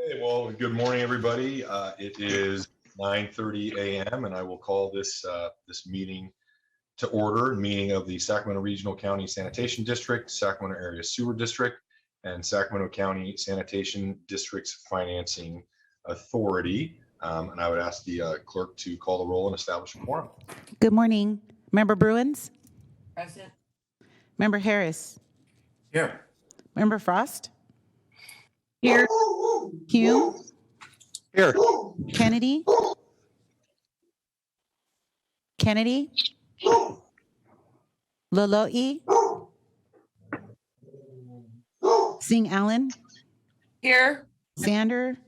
Hey, well, good morning, everybody. It is 9:30 a.m. and I will call this meeting to order. Meeting of the Sacramento Regional County Sanitation District, Sacramento Area Sewer District, and Sacramento County Sanitation District's Financing Authority. And I would ask the clerk to call the roll and establish a quorum. Good morning. Member Bruins? Present. Member Harris? Here. Member Frost? Here. Hume? Here. Kennedy? Lolo'i? Singh Allen? Here. Sander?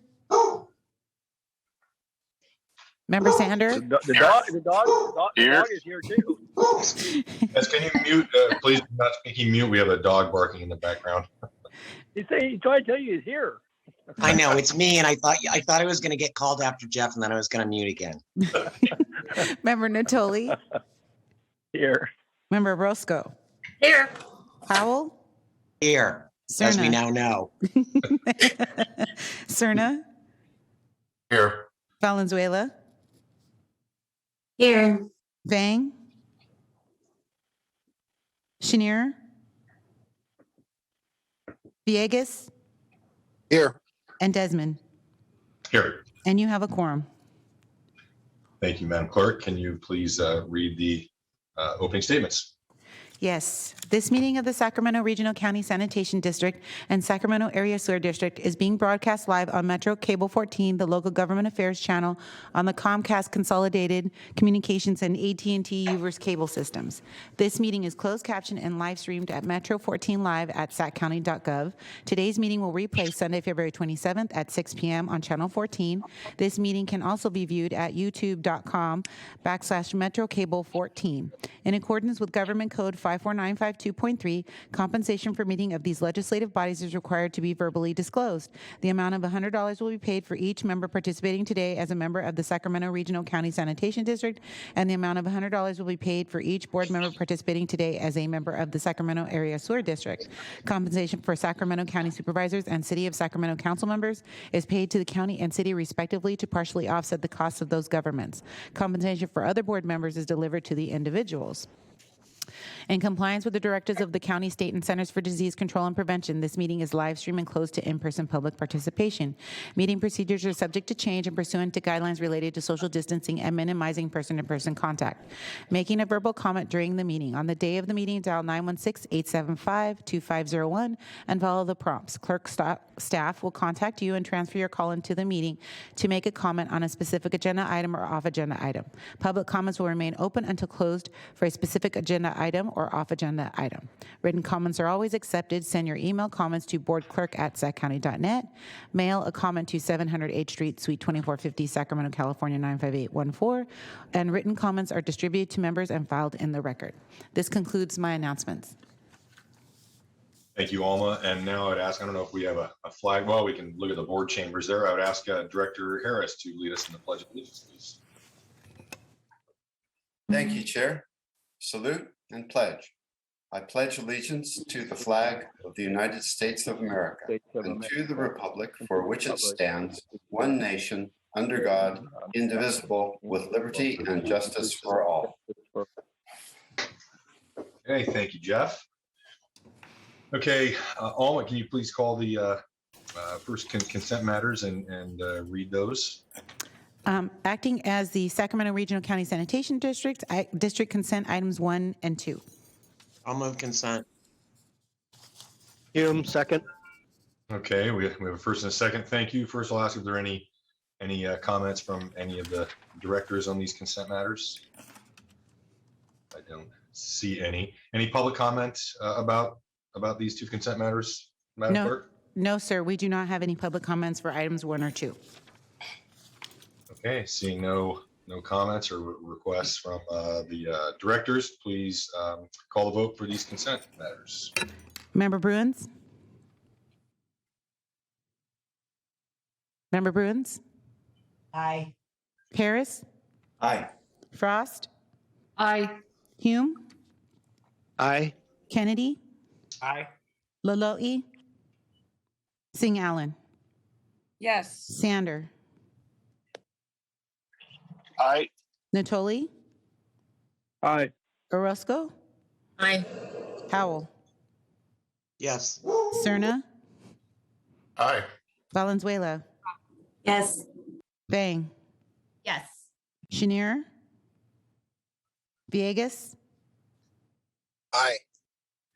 Member Sander? The dog is here too. Yes, can you mute? Please do not speaking mute. We have a dog barking in the background. He tried to tell you he's here. I know it's me, and I thought I was going to get called after Jeff, and then I was going to mute again. Member Natoli? Here. Member Roscoe? Here. Howell? Here, as we now know. Cerna? Here. Valenzuela? Here. Vang? Chenier? Villegas? Here. And Desmond? Here. And you have a quorum. Thank you, Madam Clerk. Can you please read the opening statements? Yes, this meeting of the Sacramento Regional County Sanitation District and Sacramento Area Sewer District is being broadcast live on Metro Cable 14, the local government affairs channel on the Comcast Consolidated Communications and AT&T UVerse cable systems. This meeting is closed captioned and live streamed at Metro 14 Live at saccounty.gov. Today's meeting will replay Sunday, February 27th at 6 p.m. on Channel 14. This meeting can also be viewed at youtube.com/Metro Cable 14. In accordance with Government Code 54952.3, compensation for meeting of these legislative bodies is required to be verbally disclosed. The amount of $100 will be paid for each member participating today as a member of the Sacramento Regional County Sanitation District, and the amount of $100 will be paid for each board member participating today as a member of the Sacramento Area Sewer District. Compensation for Sacramento County supervisors and City of Sacramento council members is paid to the county and city respectively to partially offset the costs of those governments. Compensation for other board members is delivered to the individuals. In compliance with the directives of the County, State, and Centers for Disease Control and Prevention, this meeting is live streamed and closed to in-person public participation. Meeting procedures are subject to change and pursuant to guidelines related to social distancing and minimizing person-to-person contact. Making a verbal comment during the meeting. On the day of the meeting, dial 916-875-2501 and follow the prompts. Clerk staff will contact you and transfer your call into the meeting to make a comment on a specific agenda item or off-agenda item. Public comments will remain open until closed for a specific agenda item or off-agenda item. Written comments are always accepted. Send your email comments to boardclerk@saccounty.net. Mail a comment to 700 H Street, Suite 2450, Sacramento, California 95814. And written comments are distributed to members and filed in the record. This concludes my announcements. Thank you, Alma. And now I'd ask, I don't know if we have a flag. Well, we can look at the board chambers there. I would ask Director Harris to lead us in the Pledge of Allegiance, please. Thank you, Chair. Salute and pledge. I pledge allegiance to the flag of the United States of America and to the republic for which it stands, one nation, under God, indivisible, with liberty and justice for all. Okay, thank you, Jeff. Okay, Alma, can you please call the first consent matters and read those? Acting as the Sacramento Regional County Sanitation District, District Consent Items 1 and 2. I'll move consent. Hume, second. Okay, we have a first and a second. Thank you. First, I'll ask if there are any comments from any of the directors on these consent matters. I don't see any. Any public comments about these two consent matters, Madam Clerk? No, sir. We do not have any public comments for items 1 or 2. Okay, seeing no comments or requests from the directors, please call the vote for these consent matters. Member Bruins? Member Bruins? Aye. Harris? Aye. Frost? Aye. Hume? Aye. Kennedy? Aye. Lolo'i? Singh Allen? Yes. Sander, Aye. Natoli, Aye. Orozco, Aye. Howell, Yes. Cerna, Aye. Valenzuela, Yes. Bang, Yes. Chenier, Villegas, Aye.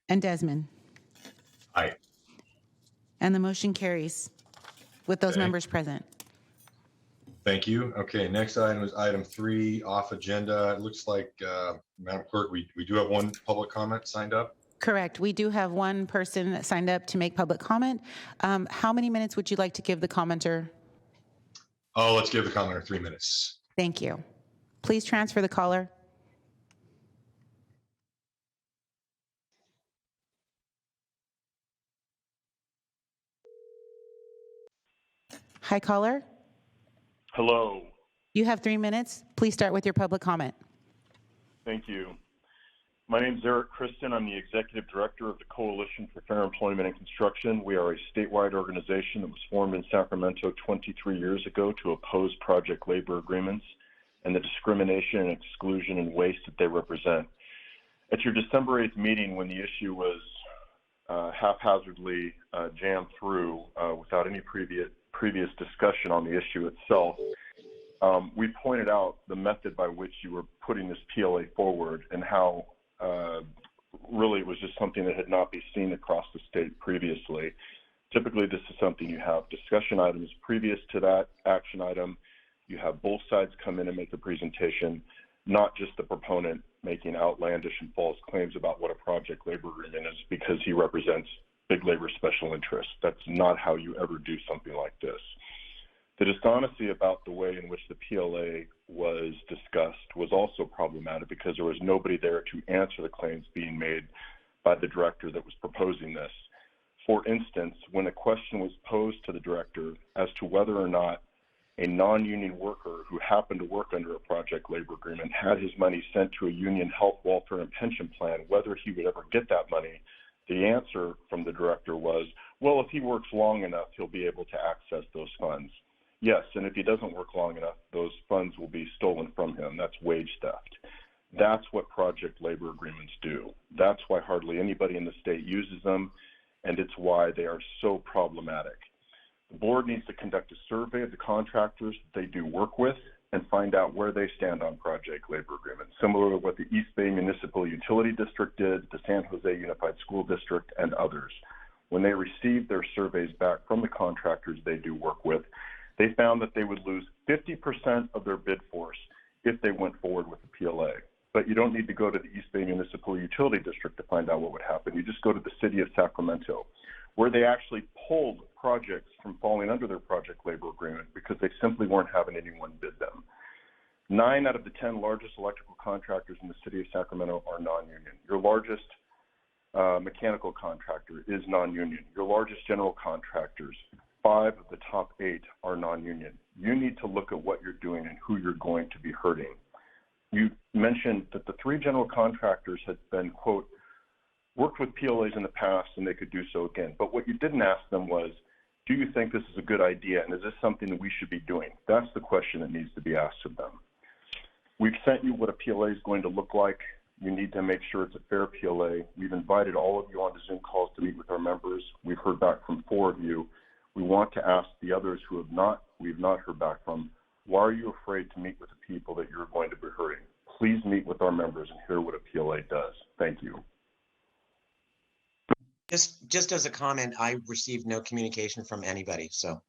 and Desmond. Aye. And the motion carries with those Okay. members present. Thank you. Okay, next item is item 3 off agenda. It looks like, Madam Clerk, we do have one public comment signed up. Correct. We do have one person that signed up to make public comment. How many minutes would you like to give the commenter? Oh, let's give the commenter 3 minutes. Thank you. Please transfer the caller. Hi, caller. Hello, You have 3 minutes. Please start with your public comment. thank you. My name is Eric Kristen. I'm the Executive Director of the Coalition for Fair Employment and Construction. We are a statewide organization that was formed in Sacramento 23 years ago to oppose project labor agreements and the discrimination and exclusion and waste that they represent. At your December 8th meeting, when the issue was haphazardly jammed through without any previous discussion on the issue itself, we pointed out the method by which you were putting this PLA forward and how really it was just something that had not been seen across the state previously. Typically, this is something you have discussion items previous to that action item. You have both sides come in and make a presentation, not just the proponent making outlandish and false claims about what a project labor agreement is because he represents big labor special interests. That's not how you ever do something like this. The dishonesty about the way in which the PLA was discussed was also problematic because there was nobody there to answer the claims being made by the director that was proposing this. For instance, when a question was posed to the director as to whether or not a non-union worker who happened to work under a project labor agreement had his money sent to a union health, welfare, and pension plan, whether he would ever get that money, the answer from the director was, well, if he works long enough, he'll be able to access those funds. Yes, and if he doesn't work long enough, those funds will be stolen from him. That's wage theft. That's what project labor agreements do. That's why hardly anybody in the state uses them, and it's why they are so problematic. The board needs to conduct a survey of the contractors that they do work with and find out where they stand on project labor agreements, similar to what the East Bay Municipal Utility District did, the San Jose Unified School District, and others. When they received their surveys back from the contractors they do work with, they found that they would lose 50% of their bid force if they went forward with the PLA. But you don't need to go to the East Bay Municipal Utility District to find out what would happen. You just go to the city of Sacramento, where they actually pulled projects from falling under their project labor agreement because they simply weren't having anyone bid them. 9 out of the 10 largest electrical contractors in the city of Sacramento are non-union. Your largest mechanical contractor is non-union. Your largest general contractors, 5 of the top 8 are non-union. You need to look at what you're doing and who you're going to be hurting. You mentioned that the 3 general contractors had been, quote, worked with PLAs in the past and they could do so again. But what you didn't ask them was, do you think this is a good idea and is this something that we should be doing? That's the question that needs to be asked of them. We've sent you what a PLA is going to look like. You need to make sure it's a fair PLA. We've invited all of you onto Zoom calls to meet with our members. We've heard back from 4 of you. We want to ask the others who we've not heard back from, why are you afraid to meet with the people that you're going to be hurting? Please meet with our members and hear what a PLA does. Thank you. Just as a comment, I received no communication from anybody. So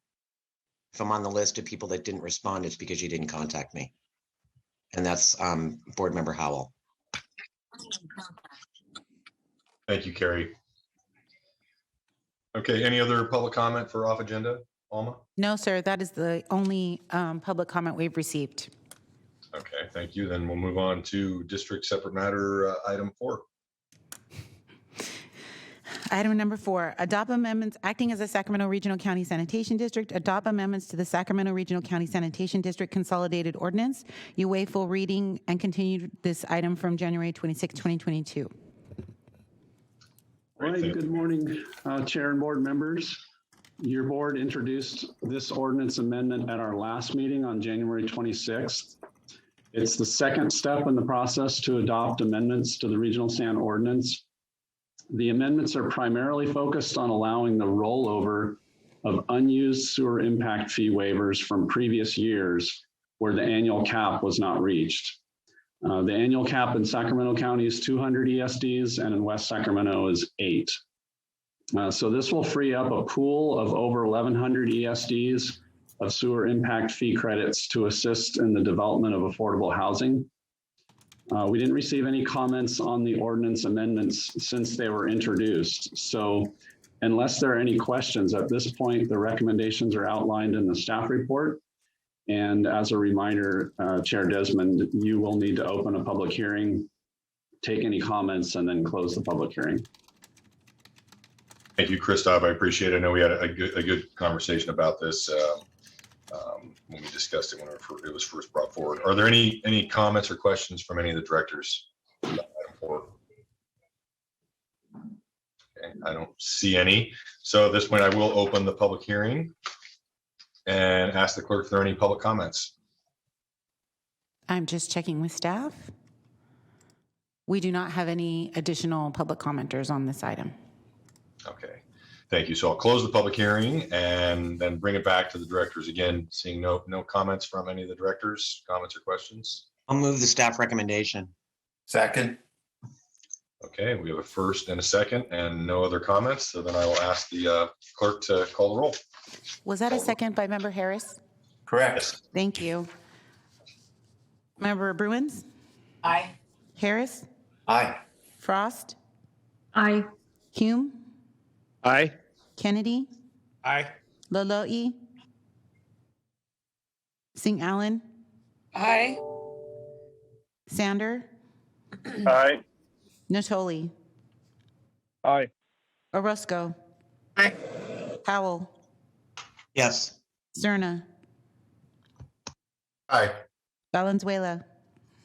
if I'm on the list of people that didn't respond, it's because you didn't contact me. And that's Board Member Howell. Thank you, Carrie. Okay, any other public comment for off agenda? Alma? No, sir, that is the only public comment we've received. Okay, thank you. Then we'll move on to district separate matter item 4. Item number 4, adopt amendments acting as a Sacramento Regional County Sanitation District. Adopt amendments to the Sacramento Regional County Sanitation District Consolidated Ordinance. You waive full reading and continue this item from January 26, 2022. All right, good morning, Chair and board members. Your board introduced this ordinance amendment at our last meeting on January 26th. It's the second step in the process to adopt amendments to the regional sand ordinance. The amendments are primarily focused on allowing the rollover of unused sewer impact fee waivers from previous years where the annual cap was not reached. The annual cap in Sacramento County is 200 ESDs and in West Sacramento is 8. So this will free up a pool of over 1,100 ESDs of sewer impact fee credits to assist in the development of affordable housing. We didn't receive any comments on the ordinance amendments since they were introduced. So unless there are any questions at this point, the recommendations are outlined in the staff report. And as a reminder, Chair Desmond, you will need to open a public hearing, take any comments, and then close the public hearing. Thank you, Christoph. I appreciate it. I know we had a good conversation about this when we discussed it when it was first brought forward. Are there any comments or questions from any of the directors about item 4? Okay, I don't see any. So at this point, I will open the public hearing and ask the clerk if there are any public comments. I'm just checking with staff. We do not have any additional public commenters on this item. Okay, thank you. So I'll close the public hearing and then bring it back to the directors. Again, seeing no comments from any of the directors, comments or questions. I'll move the staff recommendation. Second. Okay, we have a first and a second and no other comments. So then I will ask the clerk to call the roll. Was that a second by Member Harris? Correct. Thank you. Member Bruins? Aye. Harris? Aye. Frost? Aye. Hume? Aye. Kennedy? Aye. Lolo'i? Singh Allen? Aye. Sander? Aye. Natoli? Aye. Orozco? Aye. Howell? Yes. Zerna? Aye. Valenzuela?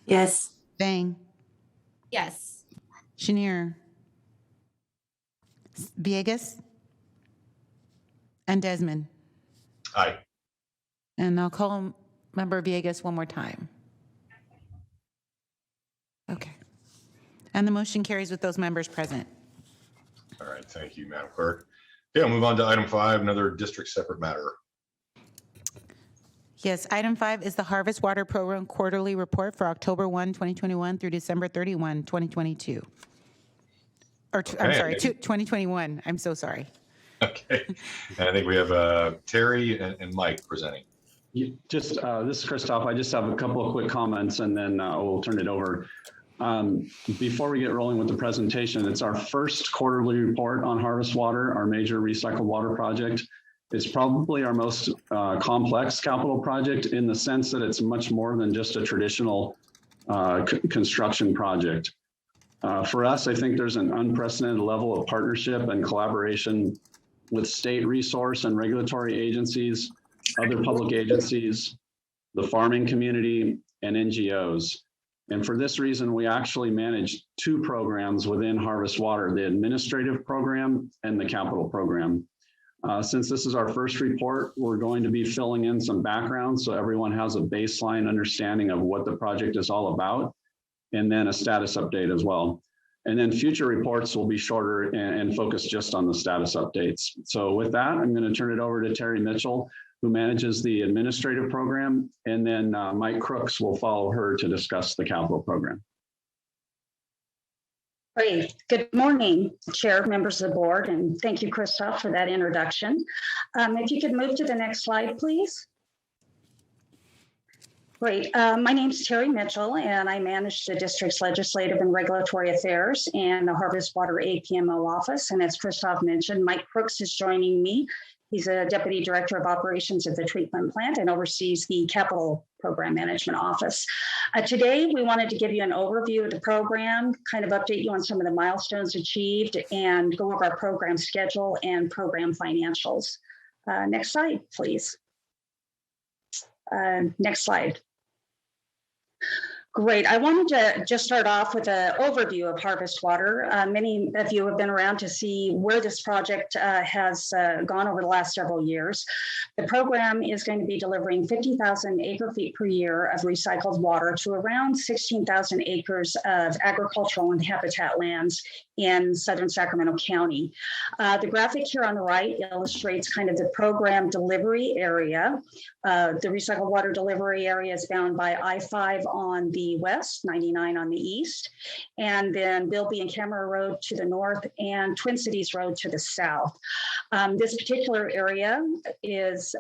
Yes. Vang? Yes. Chenier? Villegas? And Desmond? Aye. And I'll call Member Villegas one more time. Okay. And the motion carries with those members present. All right, thank you, Madam Clerk. Okay, I'll move on to item 5, another district separate matter. Yes, item 5 is the Harvest Water Program Quarterly Report for October 1, 2021 through December 31, 2022. I'm sorry, 2021. I'm so sorry. Okay, and I think we have Terry and Mike presenting. This is Christoph. I just have a couple of quick comments and then we'll turn it over. Before we get rolling with the presentation, it's our first quarterly report on Harvest Water, our major recycled water project. It's probably our most complex capital project in the sense that it's much more than just a traditional construction project. For us, I think there's an unprecedented level of partnership and collaboration with state resource and regulatory agencies, other public agencies, the farming community, and NGOs. And for this reason, we actually manage 2 programs within Harvest Water, the administrative program and the capital program. Since this is our first report, we're going to be filling in some background so everyone has a baseline understanding of what the project is all about, and then a status update as well. And then future reports will be shorter and focus just on the status updates. So with that, I'm going to turn it over to Terry Mitchell, who manages the administrative program, and then Mike Crooks will follow her to discuss the capital program. Great. Good morning, Chair, members of the board, and thank you, Christoph, for that introduction. If you could move to the next slide, please. Great. My name is Terry Mitchell, and I manage the district's legislative and regulatory affairs and the Harvest Water APMO office. And as Christoph mentioned, Mike Crooks is joining me. He's a Deputy Director of Operations at the treatment plant and oversees the Capital Program Management Office. Today, we wanted to give you an overview of the program, kind of update you on some of the milestones achieved, and go over our program schedule and program financials. Next slide, please. Next slide. Great. I wanted to just start off with an overview of Harvest Water. Many of you have been around to see where this project has gone over the last several years. The program is going to be delivering 50,000 acre feet per year of recycled water to around 16,000 acres of agricultural and habitat lands in southern Sacramento County. The graphic here on the right illustrates kind of the program delivery area. The recycled water delivery area is bound by I-5 on the west, 99 on the east, and then Bilby and Camera Road to the north and Twin Cities Road to the south. This particular area is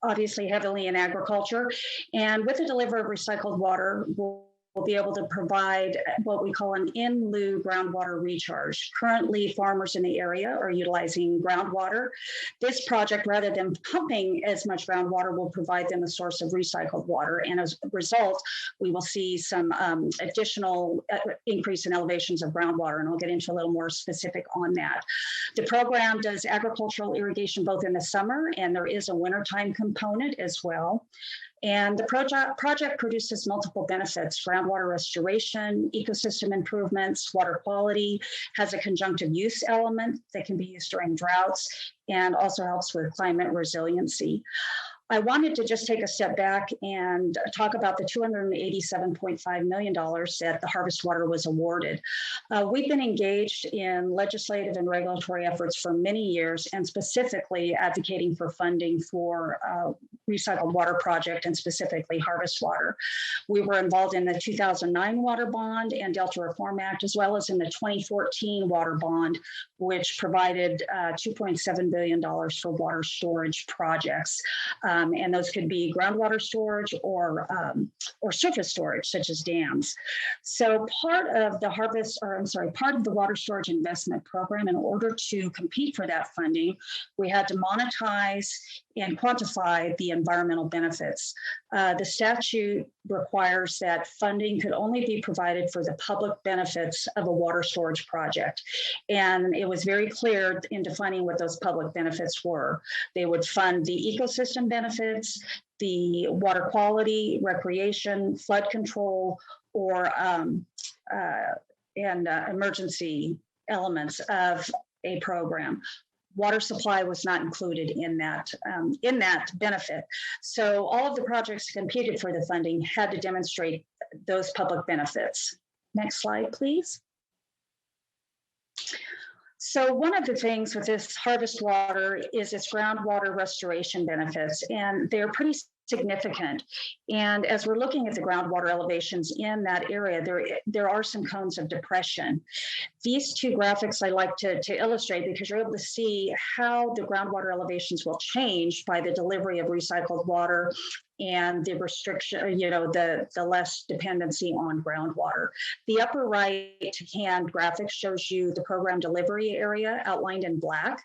obviously heavily in agriculture, and with the delivery of recycled water, we'll be able to provide what we call an in lieu groundwater recharge. Currently, farmers in the area are utilizing groundwater. This project, rather than pumping as much groundwater, will provide them a source of recycled water. And as a result, we will see some additional increase in elevations of groundwater, and I'll get into a little more specific on that. The program does agricultural irrigation both in the summer, and there is a wintertime component as well. And the project produces multiple benefits: groundwater restoration, ecosystem improvements, water quality, has a conjunctive use element that can be used during droughts, and also helps with climate resiliency. I wanted to just take a step back and talk about the $287.5 million that the Harvest Water was awarded. We've been engaged in legislative and regulatory efforts for many years, and specifically advocating for funding for recycled water project, and specifically Harvest Water. We were involved in the 2009 Water Bond and Delta Reform Act, as well as in the 2014 Water Bond, which provided $2.7 billion for water storage projects. And those could be groundwater storage or surface storage, such as dams. So part of the water storage investment program, in order to compete for that funding, we had to monetize and quantify the environmental benefits. The statute requires that funding could only be provided for the public benefits of a water storage project. And it was very clear in defining what those public benefits were. They would fund the ecosystem benefits, the water quality, recreation, flood control, or emergency elements of a program. Water supply was not included in that benefit. So all of the projects competed for the funding had to demonstrate those public benefits. Next slide, please. So one of the things with this Harvest Water is its groundwater restoration benefits, and they're pretty significant. And as we're looking at the groundwater elevations in that area, there are some cones of depression. These two graphics I like to illustrate, because you're able to see how the groundwater elevations will change by the delivery of recycled water and the restriction, the less dependency on groundwater. The upper right-hand graphic shows you the program delivery area outlined in black.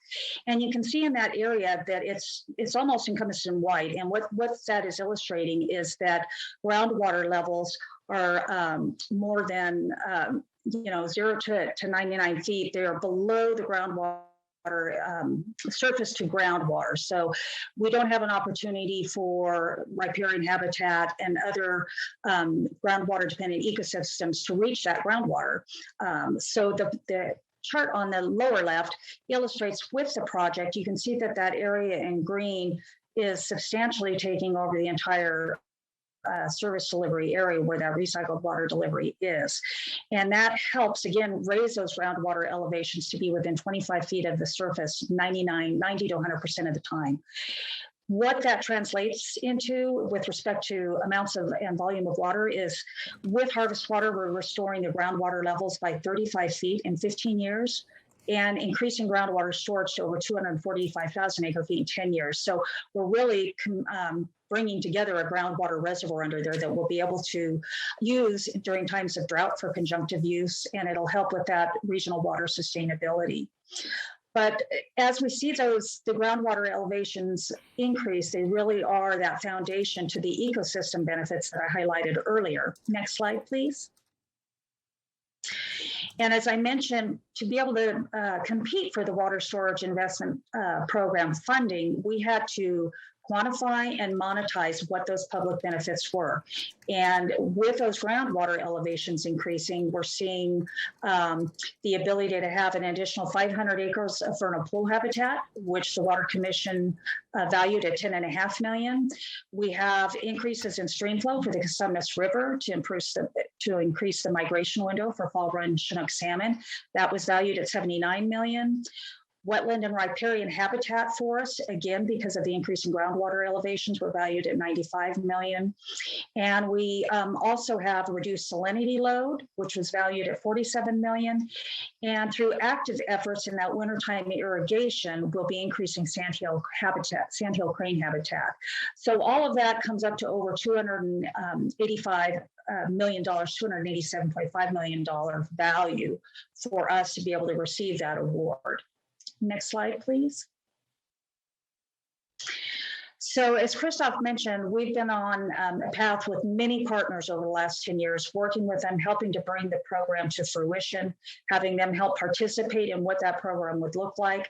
And you can see in that area that it's almost encompassed in white. And what that is illustrating is that groundwater levels are more than 0 to 99 feet. They are below the groundwater surface to groundwater. So we don't have an opportunity for riparian habitat and other groundwater dependent ecosystems to reach that groundwater. So the chart on the lower left illustrates with the project, you can see that area in green is substantially taking over the entire service delivery area where that recycled water delivery is. And that helps, again, raise those groundwater elevations to be within 25 feet of the surface 90 to 100% of the time. What that translates into with respect to amounts of and volume of water is, with Harvest Water, we're restoring the groundwater levels by 35 feet in 15 years. And increasing groundwater storage to over 245,000 acre feet in 10 years. So we're really bringing together a groundwater reservoir under there that we'll be able to use during times of drought for conjunctive use, and it'll help with that regional water sustainability. But as we see the groundwater elevations increase, they really are that foundation to the ecosystem benefits that I highlighted earlier. Next slide, please. And as I mentioned, to be able to compete for the water storage investment program funding, we had to quantify and monetize what those public benefits were. And with those groundwater elevations increasing, we're seeing the ability to have an additional 500 acres of vernal pool habitat, which the Water Commission valued at $10.5 million. We have increases in stream flow for the Cosumnes River to increase the migration window for fall run Chinook salmon. That was valued at $79 million. Wetland and riparian habitat forests, again, because of the increase in groundwater elevations, were valued at $95 million. And we also have reduced salinity load, which was valued at $47 million. And through active efforts in that wintertime irrigation, we'll be increasing sandhill crane habitat. So all of that comes up to over $285 million, $287.5 million value for us to be able to receive that award. Next slide, please. So as Christoph mentioned, we've been on a path with many partners over the last 10 years, working with them, helping to bring the program to fruition, having them help participate in what that program would look like.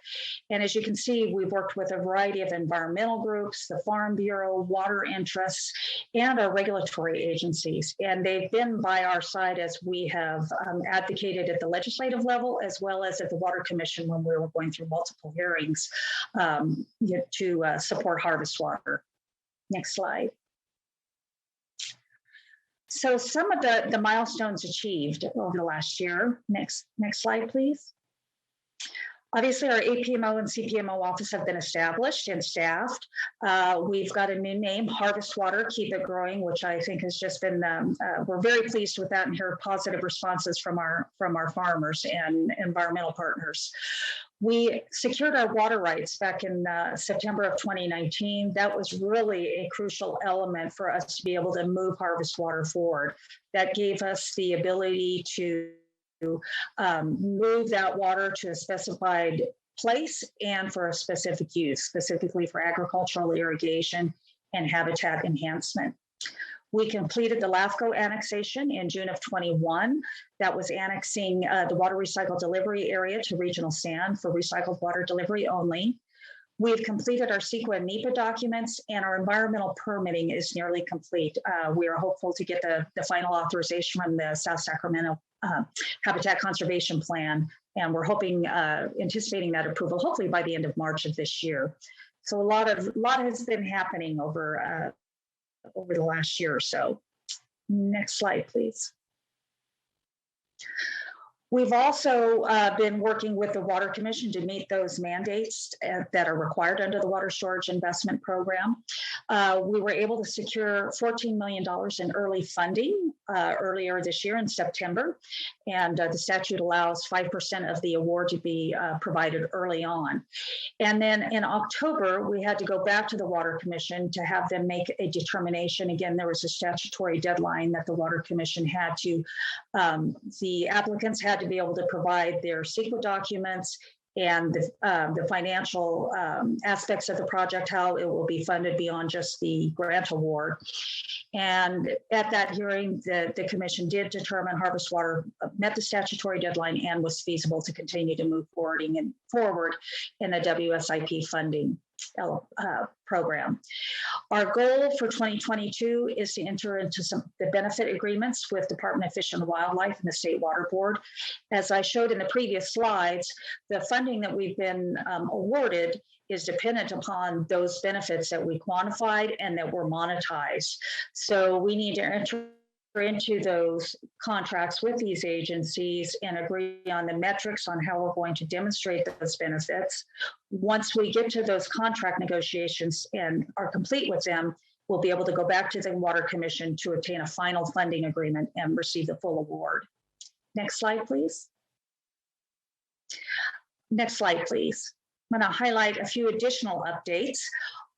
And as you can see, we've worked with a variety of environmental groups, the Farm Bureau, water interests, and our regulatory agencies. And they've been by our side as we have advocated at the legislative level, as well as at the Water Commission when we were going through multiple hearings to support harvest water. Next slide. So some of the milestones achieved over the last year. Next slide, please. Obviously, our APMO and CPMO office have been established and staffed. We've got a new name, Harvest Water, Keep It Growing, which I think has just been, we're very pleased with that and hear positive responses from our farmers and environmental partners. We secured our water rights back in September of 2019. That was really a crucial element for us to be able to move harvest water forward. That gave us the ability to move that water to a specified place and for a specific use, specifically for agricultural irrigation and habitat enhancement. We completed the LAFCO annexation in June of 21. That was annexing the water recycle delivery area to regional sand for recycled water delivery only. We've completed our CEQA and NEPA documents, and our environmental permitting is nearly complete. We are hopeful to get the final authorization from the South Sacramento Habitat Conservation Plan, and we're anticipating that approval hopefully by the end of March of this year. So a lot has been happening over the last year or so. Next slide, please. We've also been working with the Water Commission to meet those mandates that are required under the Water Storage Investment Program. We were able to secure $14 million in early funding earlier this year in September, and the statute allows 5% of the award to be provided early on. And then in October, we had to go back to the Water Commission to have them make a determination. Again, there was a statutory deadline that the Water Commission had to, the applicants had to be able to provide their CEQA documents and the financial aspects of the project, how it will be funded beyond just the grant award. And at that hearing, the commission did determine harvest water met the statutory deadline and was feasible to continue to move forward in the WSIP funding program. Our goal for 2022 is to enter into the benefit agreements with Department of Fish and Wildlife and the State Water Board. As I showed in the previous slides, the funding that we've been awarded is dependent upon those benefits that we quantified and that were monetized. So we need to enter into those contracts with these agencies and agree on the metrics on how we're going to demonstrate those benefits. Once we get to those contract negotiations and are complete with them, we'll be able to go back to the Water Commission to obtain a final funding agreement and receive the full award. Next slide, please. Next slide, please. I'm going to highlight a few additional updates.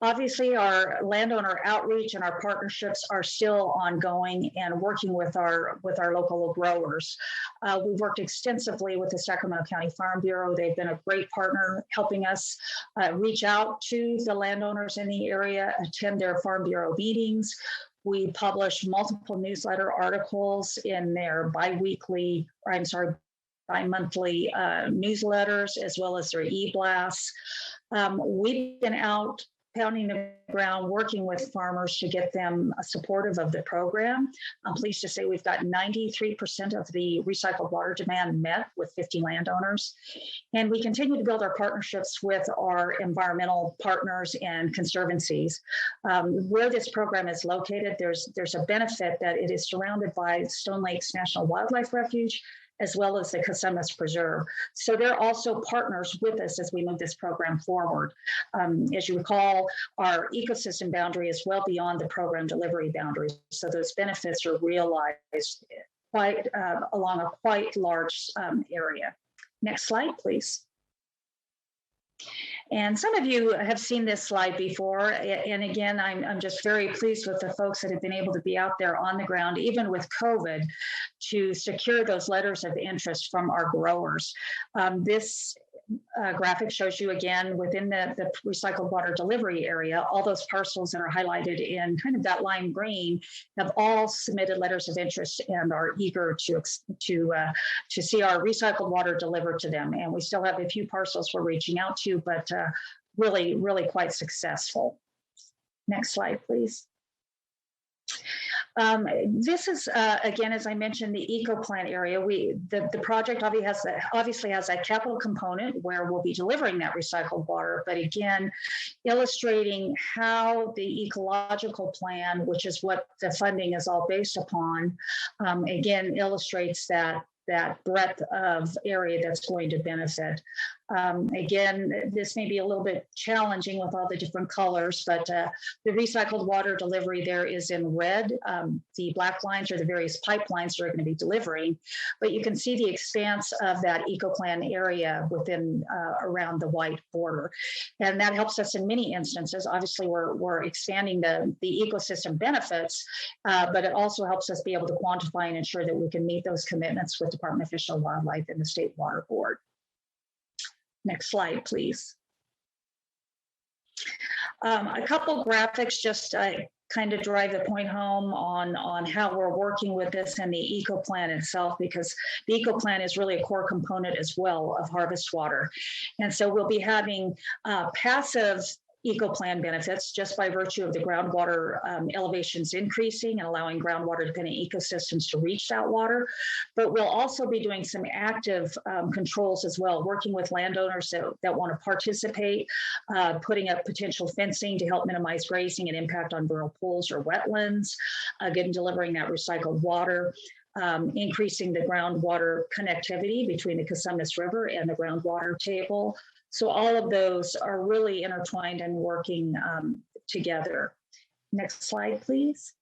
Obviously, our landowner outreach and our partnerships are still ongoing and working with our local growers. We've worked extensively with the Sacramento County Farm Bureau. They've been a great partner helping us reach out to the landowners in the area, attend their Farm Bureau meetings. We publish multiple newsletter articles in their bi-monthly newsletters, as well as their e-blasts. We've been out pounding the ground, working with farmers to get them supportive of the program. I'm pleased to say we've got 93% of the recycled water demand met with 50 landowners. And we continue to build our partnerships with our environmental partners and conservancies. Where this program is located, there's a benefit that it is surrounded by Stone Lakes National Wildlife Refuge, as well as the Cosumnes Preserve. So they're also partners with us as we move this program forward. As you recall, our ecosystem boundary is well beyond the program delivery boundaries. So those benefits are realized quite along a quite large area. Next slide, please. And some of you have seen this slide before. And again, I'm just very pleased with the folks that have been able to be out there on the ground, even with COVID, to secure those letters of interest from our growers. This graphic shows you again within the recycled water delivery area, all those parcels that are highlighted in kind of that lime green have all submitted letters of interest and are eager to see our recycled water delivered to them. And we still have a few parcels we're reaching out to, but really, really quite successful. Next slide, please. This is, again, as I mentioned, the eco plant area. The project obviously has a capital component where we'll be delivering that recycled water, but again, illustrating how the ecological plan, which is what the funding is all based upon, again, illustrates that breadth of area that's going to benefit. Again, this may be a little bit challenging with all the different colors, but the recycled water delivery there is in red. The black lines are the various pipelines that are going to be delivering, but you can see the expanse of that eco-plan area within around the white border. And that helps us in many instances. Obviously, we're expanding the ecosystem benefits, but it also helps us be able to quantify and ensure that we can meet those commitments with Department of Fish and Wildlife and the State Water Board. Next slide, please. A couple graphics just kind of drive the point home on how we're working with this and the eco plan itself, because the eco plan is really a core component as well of harvest water. And so we'll be having passive eco-plan benefits just by virtue of the groundwater elevations increasing and allowing groundwater dependent ecosystems to reach that water. But we'll also be doing some active controls as well, working with landowners that want to participate, putting up potential fencing to help minimize grazing and impact on rural pools or wetlands, again, delivering that recycled water. Increasing the groundwater connectivity between the Cosumnes River and the groundwater table. So all of those are really intertwined and working together. Next slide, please.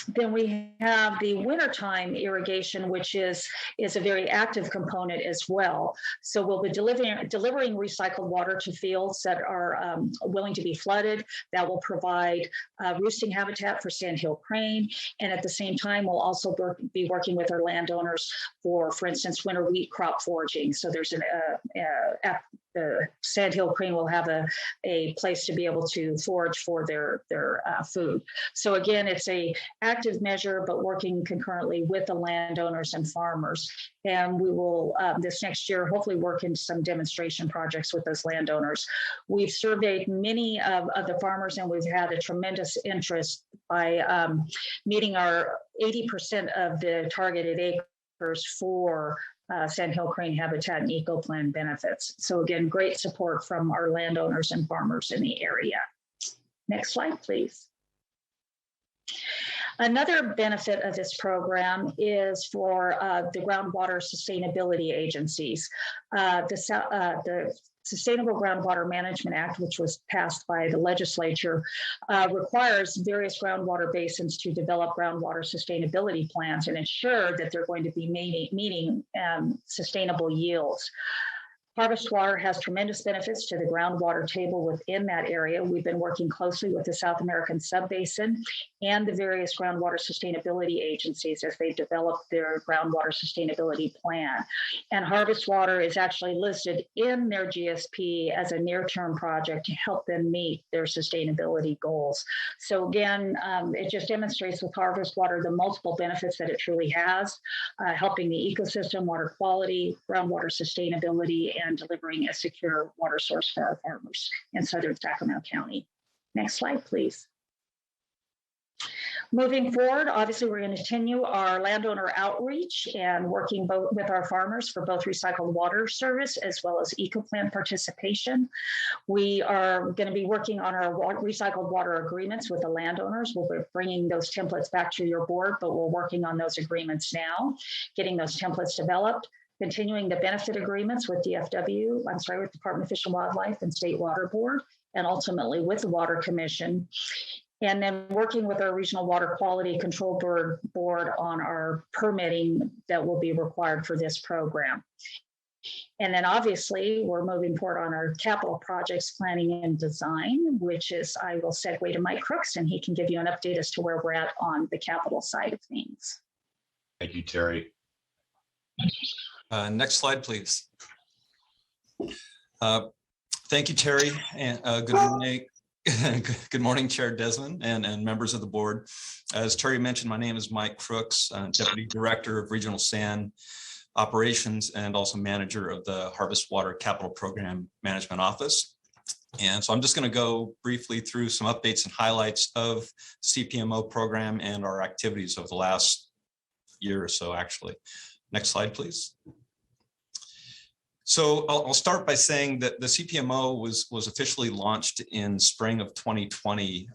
Then we have the wintertime irrigation, which is a very active component as well. So we'll be delivering recycled water to fields that are willing to be flooded. That will provide roosting habitat for sandhill crane. And at the same time, we'll also be working with our landowners for instance, winter wheat crop foraging. So there's the sandhill crane will have a place to be able to forage for their food. So again, it's a active measure, but working concurrently with the landowners and farmers. And we will, this next year, hopefully work into some demonstration projects with those landowners. We've surveyed many of the farmers, and we've had a tremendous interest by meeting our 80% of the targeted acres for sandhill crane habitat and eco plan benefits. So again, great support from our landowners and farmers in the area. Next slide, please. Another benefit of this program is for the groundwater sustainability agencies. The Sustainable Groundwater Management Act, which was passed by the legislature, requires various groundwater basins to develop groundwater sustainability plans and ensure that they're going to be meeting sustainable yields. Harvest water has tremendous benefits to the groundwater table within that area. We've been working closely with the South American Subbasin and the various groundwater sustainability agencies as they develop their groundwater sustainability plan. And harvest water is actually listed in their GSP as a near-term project to help them meet their sustainability goals. So again, it just demonstrates with harvest water the multiple benefits that it truly has, helping the ecosystem, water quality, groundwater sustainability, and delivering a secure water source for our farmers in southern Sacramento County. Next slide, please. Moving forward, obviously, we're going to continue our landowner outreach and working both with our farmers for both recycled water service as well as eco-plan participation. We are going to be working on our recycled water agreements with the landowners. We'll be bringing those templates back to your board, but we're working on those agreements now, getting those templates developed, continuing the benefit agreements with with Department of Fish and Wildlife and State Water Board, and ultimately with the Water Commission. And then working with our Regional Water Quality Control Board on our permitting that will be required for this program. And then obviously we're moving forward on our capital projects planning and design, which is, I will segue to Mike Crooks and he can give you an update as to where we're at on the capital side of things. Thank you, Terry. Next slide, please. Thank you, Terry, and good morning. Good morning, Chair Desmond and members of the board. As Terry mentioned, my name is Mike Crooks, Deputy Director of Regional SAN Operations and also manager of the Harvest Water Capital Program Management Office. And so I'm just going to go briefly through some updates and highlights of the CPMO program and our activities over the last year or so, actually. Next slide, please. So I'll start by saying that the CPMO was officially launched in spring of 2020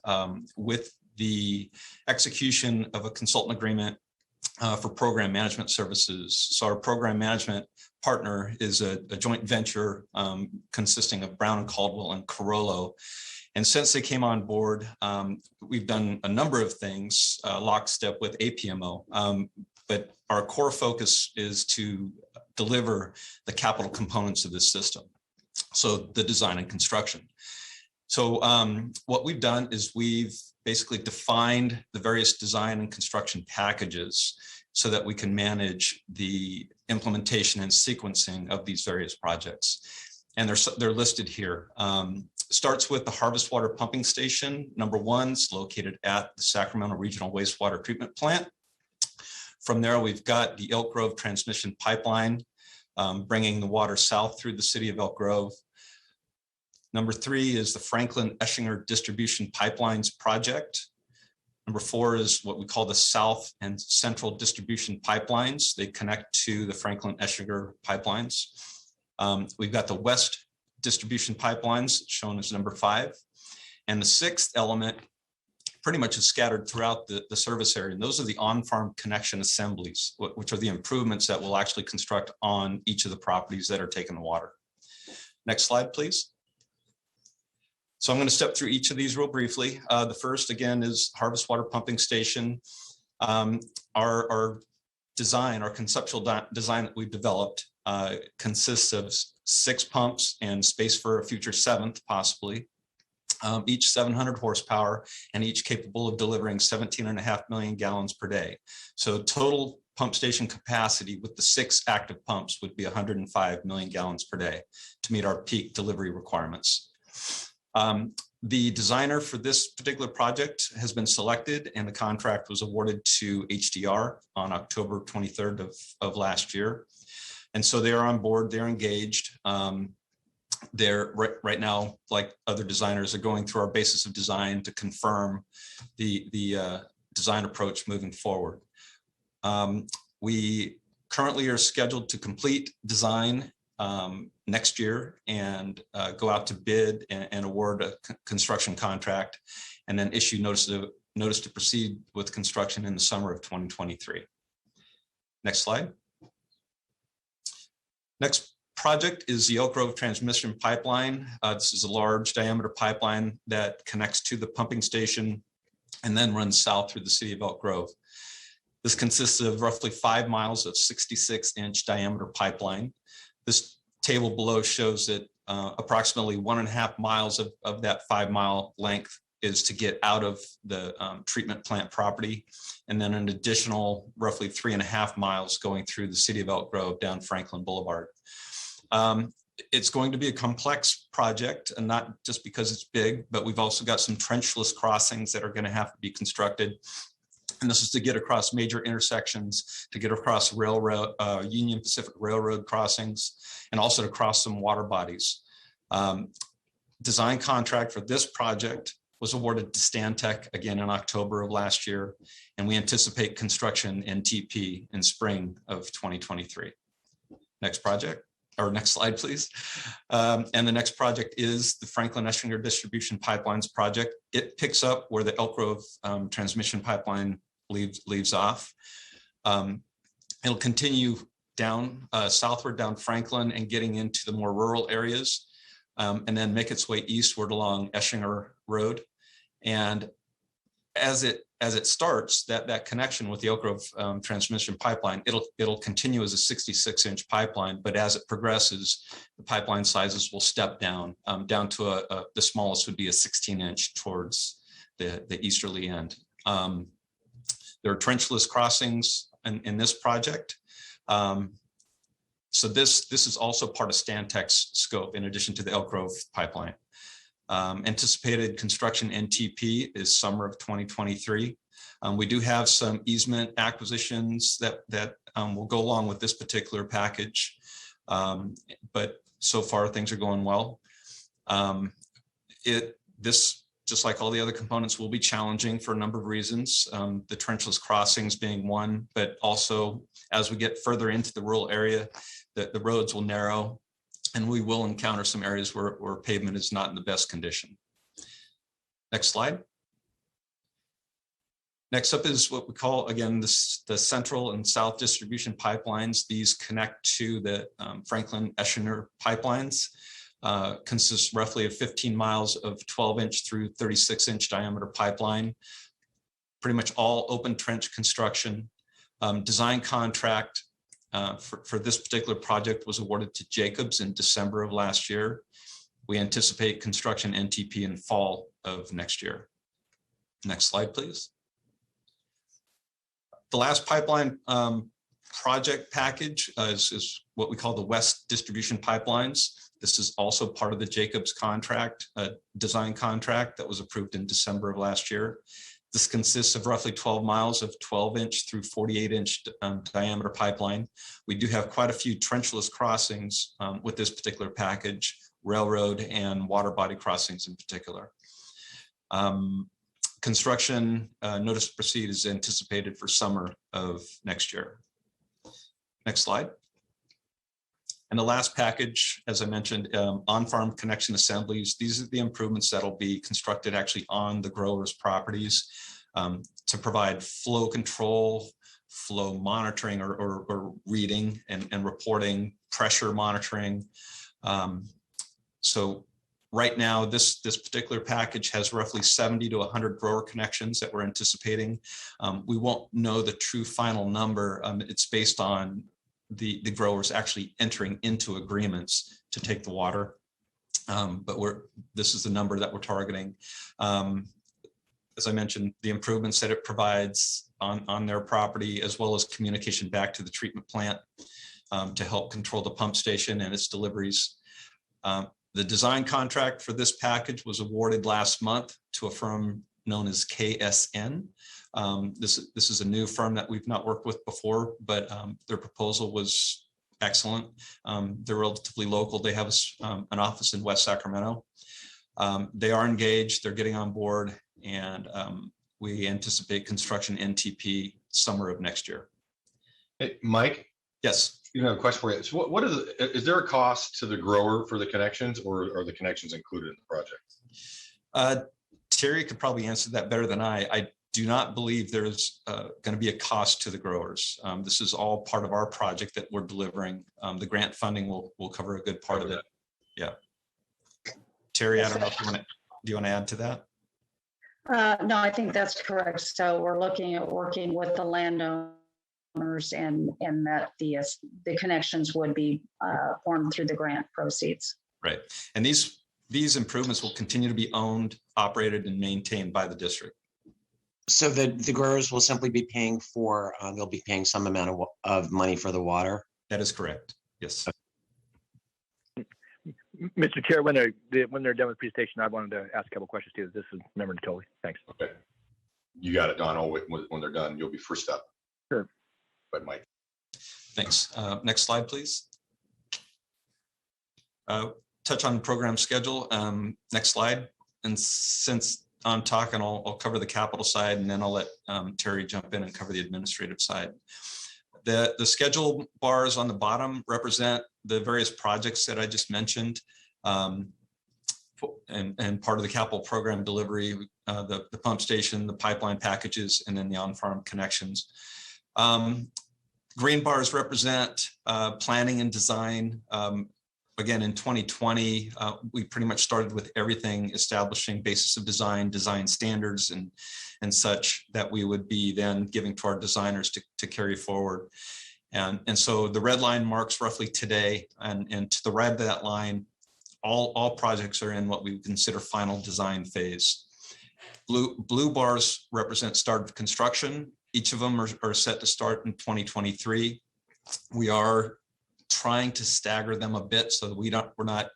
with the execution of a consultant agreement for program management services. So our program management partner is a joint venture consisting of Brown and Caldwell and Carollo. And since they came on board, we've done a number of things lockstep with APMO. But our core focus is to deliver the capital components of this system, so the design and construction. So what we've done is we've basically defined the various design and construction packages so that we can manage the implementation and sequencing of these various projects. And they're listed here. Starts with the Harvest Water Pumping Station. Number 1 is located at the Sacramento Regional Wastewater Treatment Plant. From there, we've got the Elk Grove Transmission Pipeline, bringing the water south through the city of Elk Grove. Number 3 is the Franklin-Eschinger Distribution Pipelines Project. Number 4 is what we call the South and Central Distribution Pipelines. They connect to the Franklin-Eschinger pipelines. We've got the West Distribution Pipelines, shown as number 5. And the 6th element pretty much is scattered throughout the service area. And those are the on-farm connection assemblies, which are the improvements that we'll actually construct on each of the properties that are taking the water. Next slide, please. So I'm going to step through each of these real briefly. The first, again, is Harvest Water Pumping Station. Our design, our conceptual design that we've developed consists of 6 pumps and space for a future 7th, possibly. Each 700 horsepower and each capable of delivering 17.5 million gallons per day. So total pump station capacity with the 6 active pumps would be 105 million gallons per day to meet our peak delivery requirements. The designer for this particular project has been selected and the contract was awarded to HDR on October 23rd of last year. And so they are on board, they're engaged. They're right now, like other designers, are going through our basis of design to confirm the design approach moving forward. We currently are scheduled to complete design next year and go out to bid and award a construction contract and then issue notice to proceed with construction in the summer of 2023. Next slide. Next project is the Elk Grove Transmission Pipeline. This is a large diameter pipeline that connects to the pumping station and then runs south through the city of Elk Grove. This consists of roughly 5 miles of 66-inch diameter pipeline. This table below shows that approximately 1.5 miles of that 5-mile length is to get out of the treatment plant property, and then an additional roughly 3.5 miles going through the city of Elk Grove down Franklin Boulevard. It's going to be a complex project, and not just because it's big, but we've also got some trenchless crossings that are going to have to be constructed. And this is to get across major intersections, to get across railroad, Union Pacific Railroad crossings, and also to cross some water bodies. Design contract for this project was awarded to Stantec again in October of last year, and we anticipate construction in TP in spring of 2023. Next project, or next slide, please. And the next project is the Franklin Eschinger Distribution Pipelines project. It picks up where the Elk Grove transmission pipeline leaves off. It'll continue down southward down Franklin and getting into the more rural areas, and then make its way eastward along Eschinger Road. And as it starts, that connection with the Elk Grove transmission pipeline, it'll continue as a 66-inch pipeline, but as it progresses, the pipeline sizes will step down to the smallest would be a 16-inch towards the easterly end. There are trenchless crossings in this project. So this is also part of Stantec's scope in addition to the Elk Grove pipeline. Anticipated construction NTP is summer of 2023. We do have some easement acquisitions that will go along with this particular package, but so far things are going well. This, just like all the other components, will be challenging for a number of reasons. The trenchless crossings being one, but also as we get further into the rural area, the roads will narrow, and we will encounter some areas where pavement is not in the best condition. Next slide. Next up is what we call, again, the central and south distribution pipelines. These connect to the Franklin Eschinger pipelines. Consists roughly of 15 miles of 12-inch through 36-inch diameter pipeline. Pretty much all open trench construction. Design contract for this particular project was awarded to Jacobs in December of last year. We anticipate construction NTP in fall of next year. Next slide, please. The last pipeline project package is what we call the West Distribution Pipelines. This is also part of the Jacobs contract, design contract that was approved in December of last year. This consists of roughly 12 miles of 12-inch through 48-inch diameter pipeline. We do have quite a few trenchless crossings with this particular package, railroad and water body crossings in particular. Construction notice to proceed is anticipated for summer of next year. Next slide. And the last package, as I mentioned, on-farm connection assemblies. These are the improvements that'll be constructed actually on the growers' properties to provide flow control, flow monitoring or reading and reporting, pressure monitoring. So right now, this particular package has roughly 70 to 100 grower connections that we're anticipating. We won't know the true final number. It's based on the growers actually entering into agreements to take the water. But this is the number that we're targeting. As I mentioned, the improvements that it provides on their property, as well as communication back to the treatment plant to help control the pump station and its deliveries. The design contract for this package was awarded last month to a firm known as KSN. This is a new firm that we've not worked with before, but their proposal was excellent. They're relatively local. They have an office in West Sacramento. They are engaged, they're getting on board, and we anticipate construction NTP summer of next year. Hey, Mike? Yes. You have a question for you. So what is there a cost to the grower for the connections, or are the connections included in the project? Terry could probably answer that better than I do not believe there's going to be a cost to the growers. This is all part of our project that we're delivering. The grant funding will cover a good part of it. Yeah. Terry, I don't know if do you want to add to that? No, I think that's correct. So we're looking at working with the landowners and that the connections would be formed through the grant proceeds. Right. And these improvements will continue to be owned, operated, and maintained by the district. So the growers will simply be paying for, they'll be paying some amount of money for the water? That is correct. Yes. Mr. Chair, when they're done with the presentation, I wanted to ask a couple questions too. This is Member Natoli. Thanks. Okay. You got it, Don. I'll wait when they're done. You'll be first up. Sure. But Mike. Thanks. Next slide, please. Touch on program schedule. Next slide. And since I'm talking, I'll cover the capital side, and then I'll let Terry jump in and cover the administrative side. The schedule bars on the bottom represent the various projects that I just mentioned, and part of the capital program delivery, the pump station, the pipeline packages, and then the on-farm connections. Green bars represent planning and design. Again, in 2020, we pretty much started with everything, establishing basis of design, design standards, and such that we would be then giving to our designers to carry forward. And so the red line marks roughly today, and to the right of that line, all projects are in what we consider final design phase. Blue bars represent start of construction. Each of them are set to start in 2023. We are trying to stagger them a bit so that we're not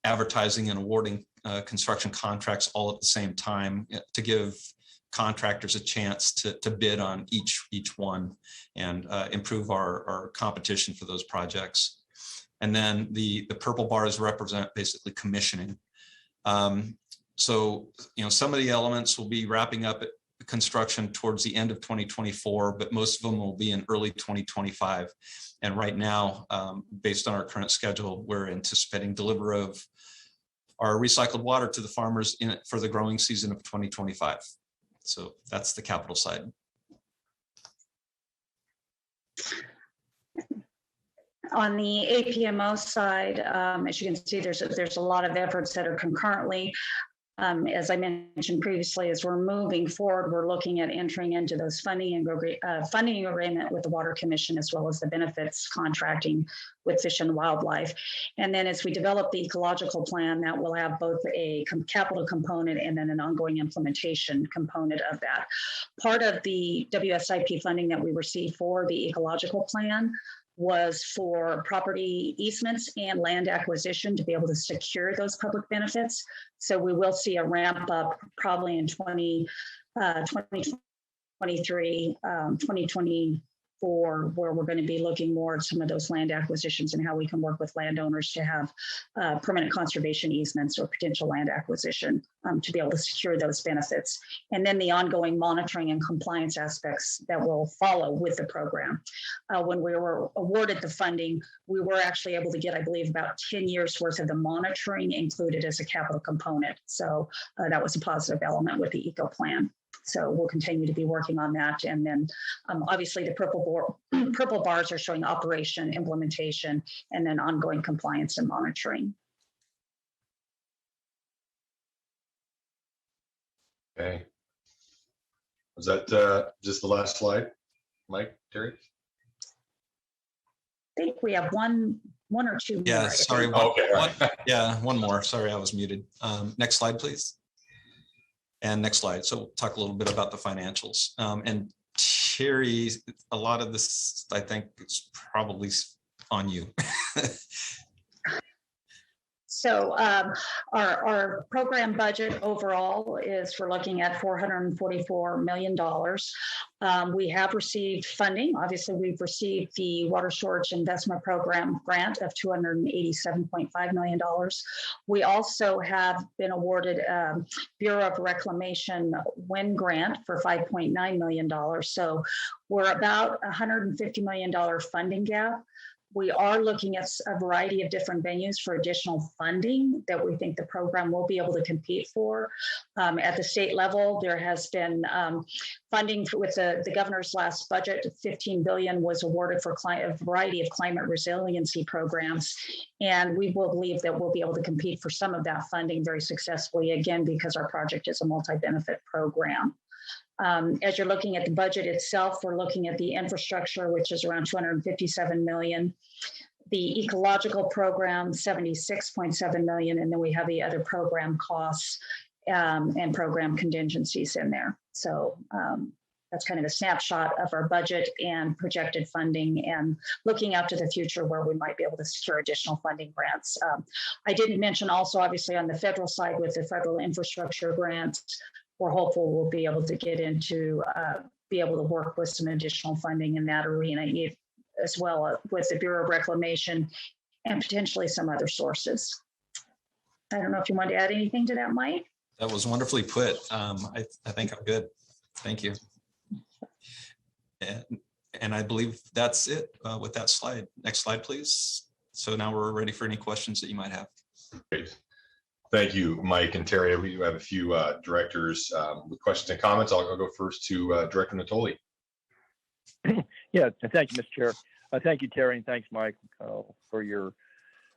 advertising and awarding construction contracts all at the same time, to give contractors a chance to bid on each one and improve our competition for those projects. And then the purple bars represent basically commissioning. So, some of the elements will be wrapping up construction towards the end of 2024, but most of them will be in early 2025. And right now, based on our current schedule, we're anticipating delivery of our recycled water to the farmers for the growing season of 2025. So that's the capital side. On the APMO side, as you can see, there's a lot of efforts that are concurrently. As I mentioned previously, as we're moving forward, we're looking at entering into those funding agreement with the Water Commission, as well as the benefits contracting with Fish and Wildlife. And then as we develop the ecological plan, that will have both a capital component and then an ongoing implementation component of that. Part of the WSIP funding that we received for the ecological plan was for property easements and land acquisition to be able to secure those public benefits. So we will see a ramp up probably in 2023, 2024, where we're going to be looking more at some of those land acquisitions and how we can work with landowners to have permanent conservation easements or potential land acquisition to be able to secure those benefits. And then the ongoing monitoring and compliance aspects that will follow with the program. When we were awarded the funding, we were actually able to get, I believe, about 10 years worth of the monitoring included as a capital component. So that was a positive element with the eco plan. So we'll continue to be working on that. And then obviously the purple bars are showing operation, implementation, and then ongoing compliance and monitoring. Okay. Was that just the last slide, Mike, Terry? I think we have one or two more. Yeah, sorry. One more. Sorry, I was muted. Next slide, please. And next slide. So we'll talk a little bit about the financials. And Terry, a lot of this, I think, is probably on you. So our program budget overall is, we're looking at $444 million. We have received funding. Obviously, we've received the Water Storage Investment Program grant of $287.5 million. We also have been awarded Bureau of Reclamation WIN grant for $5.9 million. So we're about $150 million funding gap. We are looking at a variety of different venues for additional funding that we think the program will be able to compete for. At the state level, there has been funding with the governor's last budget. $15 billion was awarded for a variety of climate resiliency programs. And we will believe that we'll be able to compete for some of that funding very successfully, again, because our project is a multi-benefit program. As you're looking at the budget itself, we're looking at the infrastructure, which is around $257 million. The ecological program, $76.7 million. And then we have the other program costs and program contingencies in there. So that's kind of a snapshot of our budget and projected funding, and looking out to the future where we might be able to secure additional funding grants. I didn't mention also, obviously, on the federal side with the federal infrastructure grants, we're hopeful we'll be able to get into, be able to work with some additional funding in that arena, as well with the Bureau of Reclamation and potentially some other sources. I don't know if you want to add anything to that, Mike? That was wonderfully put. I think I'm good. Thank you. And I believe that's it with that slide. Next slide, please. So now we're ready for any questions that you might have. Great. Thank you, Mike and Terry. We have a few directors with questions and comments. I'll go first to Director Natoli. Yeah, thank you, Mr. Chair. Thank you, Terry, and thanks, Mike, for your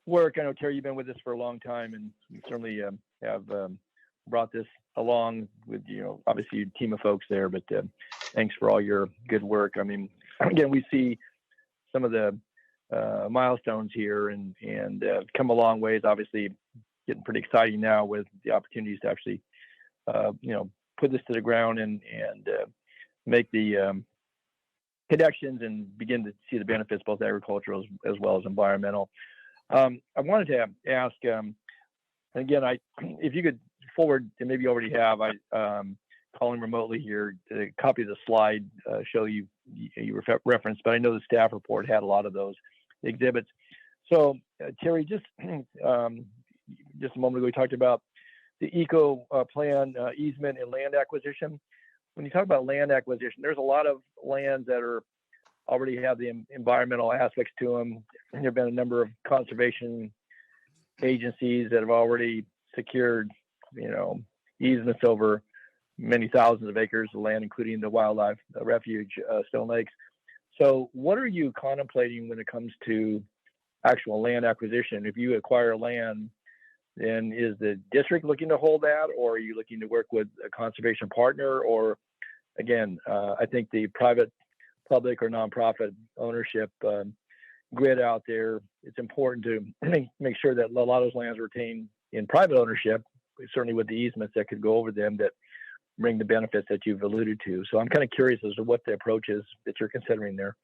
work. I know, Terry, you've been with us for a long time, and you certainly have brought this along with, obviously your team of folks there, but thanks for all your good work. I mean, again, we see some of the milestones here and come a long ways, obviously getting pretty exciting now with the opportunities to actually, put this to the ground and make the connections and begin to see the benefits, both agricultural as well as environmental. I wanted to ask, and again, if you could forward, and maybe you already have, calling remotely here, a copy of the slide show you referenced, but I know the staff report had a lot of those exhibits. So Terry, just a moment ago, we talked about the eco plan easement and land acquisition. When you talk about land acquisition, there's a lot of lands that already have the environmental aspects to them. There have been a number of conservation agencies that have already secured, easements over many thousands of acres of land, including the wildlife refuge, Stone Lakes. So what are you contemplating when it comes to actual land acquisition? If you acquire land, then is the district looking to hold that, or are you looking to work with a conservation partner? Or again, I think the private, public, or nonprofit ownership grid out there, it's important to make sure that a lot of those lands retain in private ownership, certainly with the easements that could go over them that bring the benefits that you've alluded to. So I'm kind of curious as to what the approach is that you're considering there.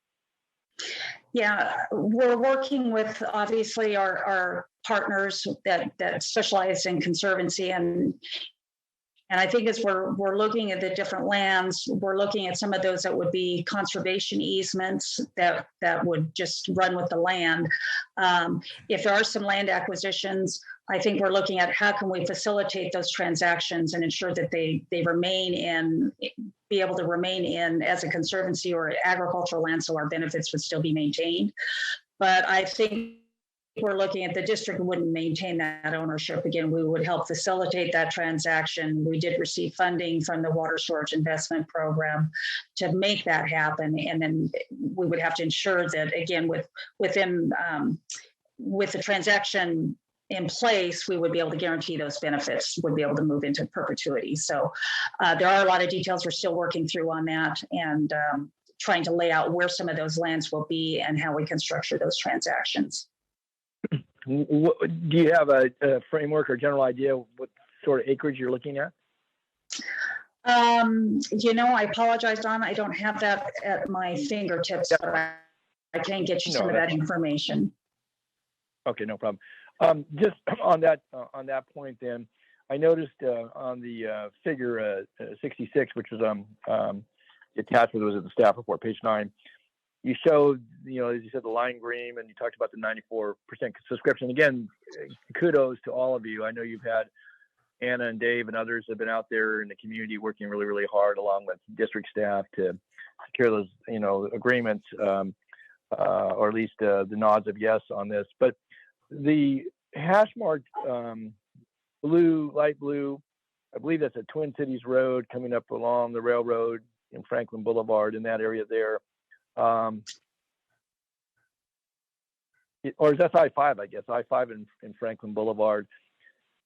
Yeah, we're working with obviously our partners that specialize in conservancy, and I think as we're looking at the different lands, we're looking at some of those that would be conservation easements that would just run with the land. If there are some land acquisitions, I think we're looking at how can we facilitate those transactions and ensure that they be able to remain in as a conservancy or agricultural land, so our benefits would still be maintained. But I think we're looking at the district wouldn't maintain that ownership. Again, we would help facilitate that transaction. We did receive funding from the Water Storage Investment Program to make that happen. And then we would have to ensure that, again, with the transaction in place, we would be able to guarantee those benefits would be able to move into perpetuity. So there are a lot of details we're still working through on that, and trying to lay out where some of those lands will be and how we can structure those transactions. Do you have a framework or general idea what sort of acreage you're looking at? I apologize, Don. I don't have that at my fingertips, but I can get you some of that information. Okay, no problem. Just on that point, then, I noticed on the figure 66, which was the attachment was at the staff report, page 9. You showed, as you said, the line green, and you talked about the 94% subscription. Again, kudos to all of you. I know you've had Anna and Dave and others have been out there in the community working really, really hard along with district staff to secure those, agreements, or at least the nods of yes on this. But the hash marked light blue, I believe that's a Twin Cities Road coming up along the railroad in Franklin Boulevard, in that area there. Or is that I-5, I guess, I-5 in Franklin Boulevard.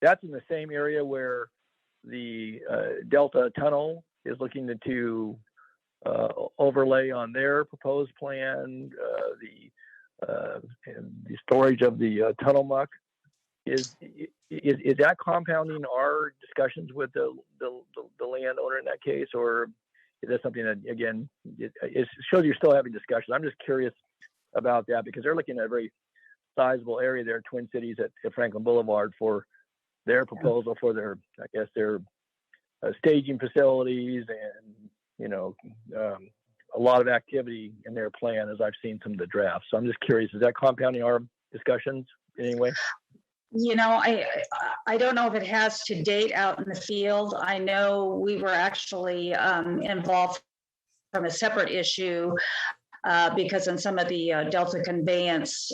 That's in the same area where the Delta Tunnel is looking to overlay on their proposed plan, the storage of the tunnel muck. Is that compounding our discussions with the landowner in that case, or is that something that, again, it shows you're still having discussions? I'm just curious about that, because they're looking at a very sizable area there, Twin Cities at Franklin Boulevard, for their proposal for their staging facilities and, a lot of activity in their plan as I've seen some of the drafts. So I'm just curious, is that compounding our discussions anyway? I don't know if it has to date out in the field. I know we were actually involved from a separate issue because in some of the Delta conveyance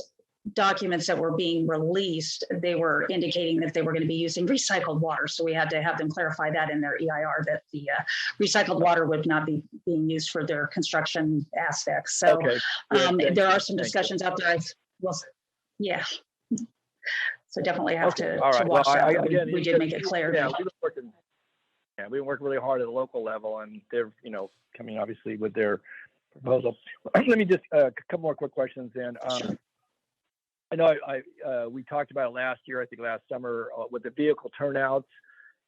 documents that were being released, they were indicating that they were going to be using recycled water. So we had to have them clarify that in their EIR that the recycled water would not be being used for their construction aspects. So there are some discussions out there. Yeah. So definitely have to watch that. We did make it clear. Yeah, we've been working really hard at a local level, and they're coming obviously with their proposal. Let me just a couple more quick questions then. Sure. I know we talked about it last year, I think last summer, with the vehicle turnouts,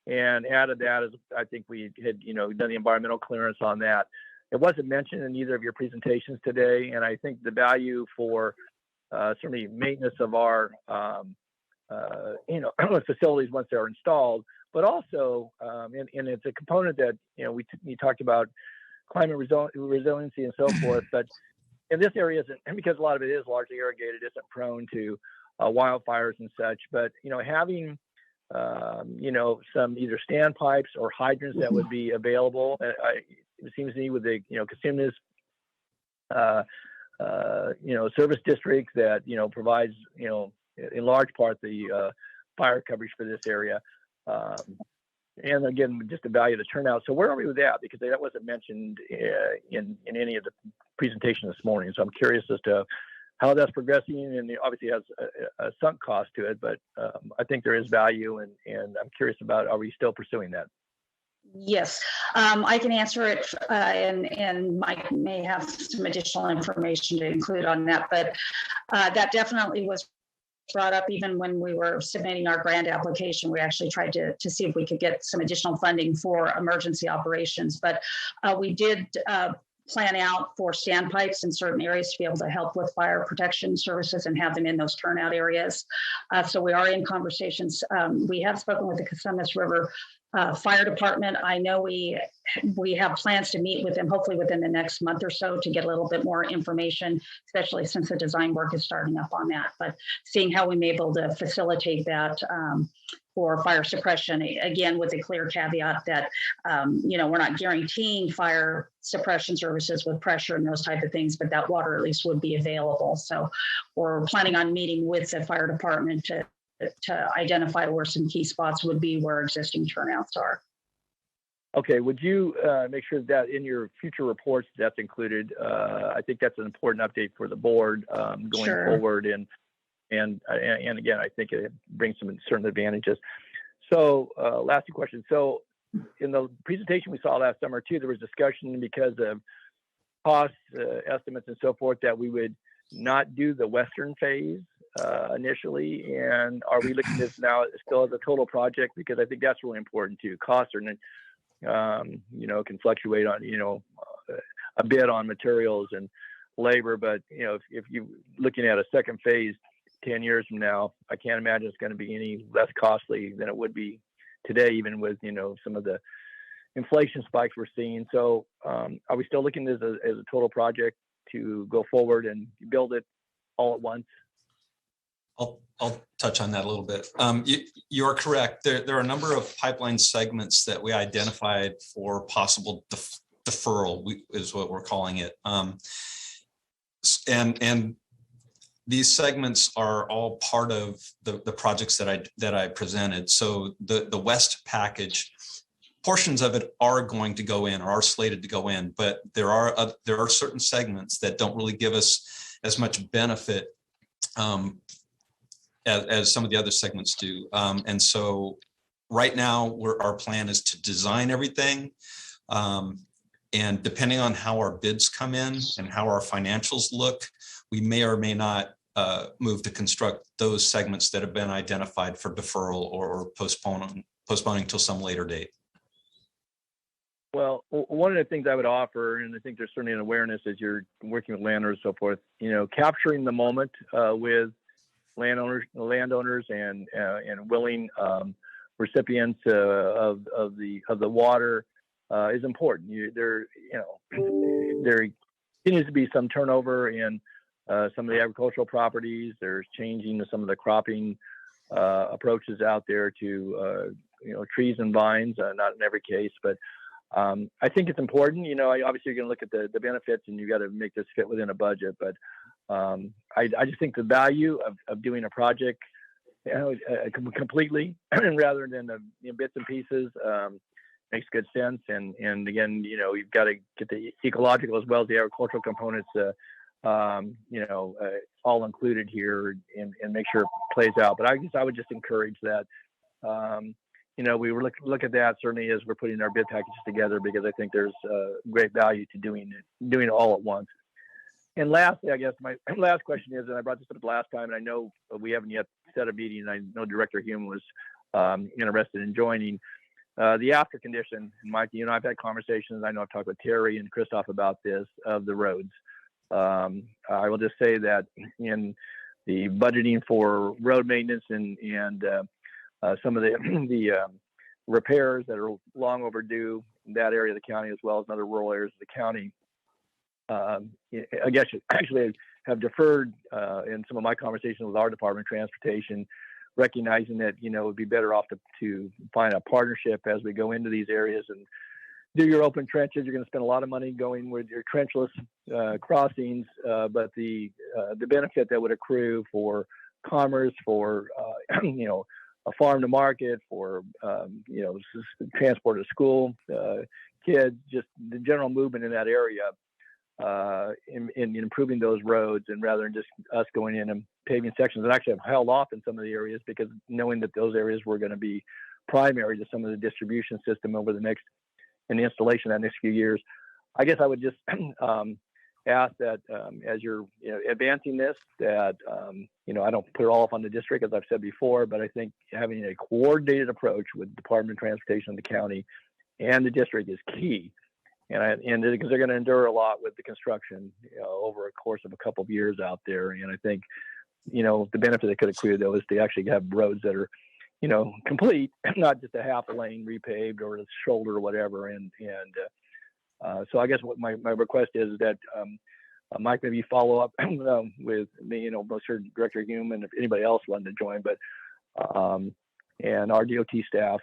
and added that as I think we had done the environmental clearance on that. It wasn't mentioned in either of your presentations today, and I think the value for certainly maintenance of our facilities once they're installed, but also and it's a component that we talked about climate resiliency and so forth, but in this area isn't, because a lot of it is largely irrigated, isn't prone to wildfires and such, but having some either standpipes or hydrants that would be available, it seems to me with the Casimas service district that provides in large part the fire coverage for this area. And again, just the value of the turnout. So where are we with that? Because that wasn't mentioned in any of the presentation this morning. So I'm curious as to how that's progressing, and it obviously has a sunk cost to it, but I think there is value, and I'm curious about, are we still pursuing that? Yes, I can answer it, and Mike may have some additional information to include on that, but that definitely was brought up even when we were submitting our grant application. We actually tried to see if we could get some additional funding for emergency operations, but we did plan out for standpipes in certain areas to be able to help with fire protection services and have them in those turnout areas. So we are in conversations. We have spoken with the Casimas River Fire Department. I know we have plans to meet with them hopefully within the next month or so to get a little bit more information, especially since the design work is starting up on that. But seeing how we may be able to facilitate that for fire suppression, again, with a clear caveat that, we're not guaranteeing fire suppression services with pressure and those type of things, but that water at least would be available. So we're planning on meeting with the fire department to identify where some key spots would be where existing turnouts are. Okay, would you make sure that in your future reports that's included? I think that's an important update for the board going forward, and again, I think it brings some certain advantages. So last two questions. So in the presentation we saw last summer too, there was discussion because of cost estimates and so forth that we would not do the western phase initially, and are we looking at this now still as a total project? Because I think that's really important too. Costs are can fluctuate on a bit on materials and labor, but if you're looking at a second phase 10 years from now, I can't imagine it's going to be any less costly than it would be today, even with some of the inflation spikes we're seeing. So are we still looking at this as a total project to go forward and build it all at once? I'll touch on that a little bit. You are correct. There are a number of pipeline segments that we identified for possible deferral, is what we're calling it. And these segments are all part of the projects that I presented. So the West package, portions of it are going to go in or are slated to go in, but there are certain segments that don't really give us as much benefit as some of the other segments do. And so right now our plan is to design everything. And depending on how our bids come in and how our financials look, we may or may not move to construct those segments that have been identified for deferral or postponing till some later date. Well, one of the things I would offer, and I think there's certainly an awareness as you're working with landowners and so forth, capturing the moment with landowners and willing recipients of the water is important. There continues to be some turnover in some of the agricultural properties. There's changing to some of the cropping approaches out there to trees and vines. Not in every case, but I think it's important. Obviously you're going to look at the benefits, and you got to make this fit within a budget. But I just think the value of doing a project completely rather than bits and pieces makes good sense. And again, you've got to get the ecological as well as the agricultural components, all included here, and make sure it plays out. But I would just encourage that. We look at that certainly as we're putting our bid packages together, because I think there's great value to doing it all at once. And lastly, I guess my last question is, and I brought this up last time, and I know we haven't yet set a meeting, and I know Director Hume was interested in joining, the after condition. And Mike, I've had conversations, I know I've talked with Terry and Christoph about this, of the roads. I will just say that in the budgeting for road maintenance and some of the repairs that are long overdue in that area of the county, as well as in other rural areas of the county, I guess actually have deferred in some of my conversations with our Department of Transportation, recognizing that it would be better off to find a partnership as we go into these areas and do your open trenches. You're going to spend a lot of money going with your trenchless crossings, but the benefit that would accrue for commerce, for a farm to market, for transport to school, kids, just the general movement in that area, in improving those roads, and rather than just us going in and paving sections, and actually have held off in some of the areas, because knowing that those areas were going to be primary to some of the distribution system over the next, and the installation of the next few years. I guess I would just ask that as you're advancing this, that I don't put it all up on the district, as I've said before, but I think having a coordinated approach with Department of Transportation of the county and the district is key. And because they're going to endure a lot with the construction over a course of a couple of years out there. And I think the benefit that could accrue, though, is to actually have roads that are complete, not just a half a lane repaved or a shoulder or whatever. So I guess what my request is that Mike, maybe follow up with me, both sure Director Hume and if anybody else wanted to join, but and our DOT staff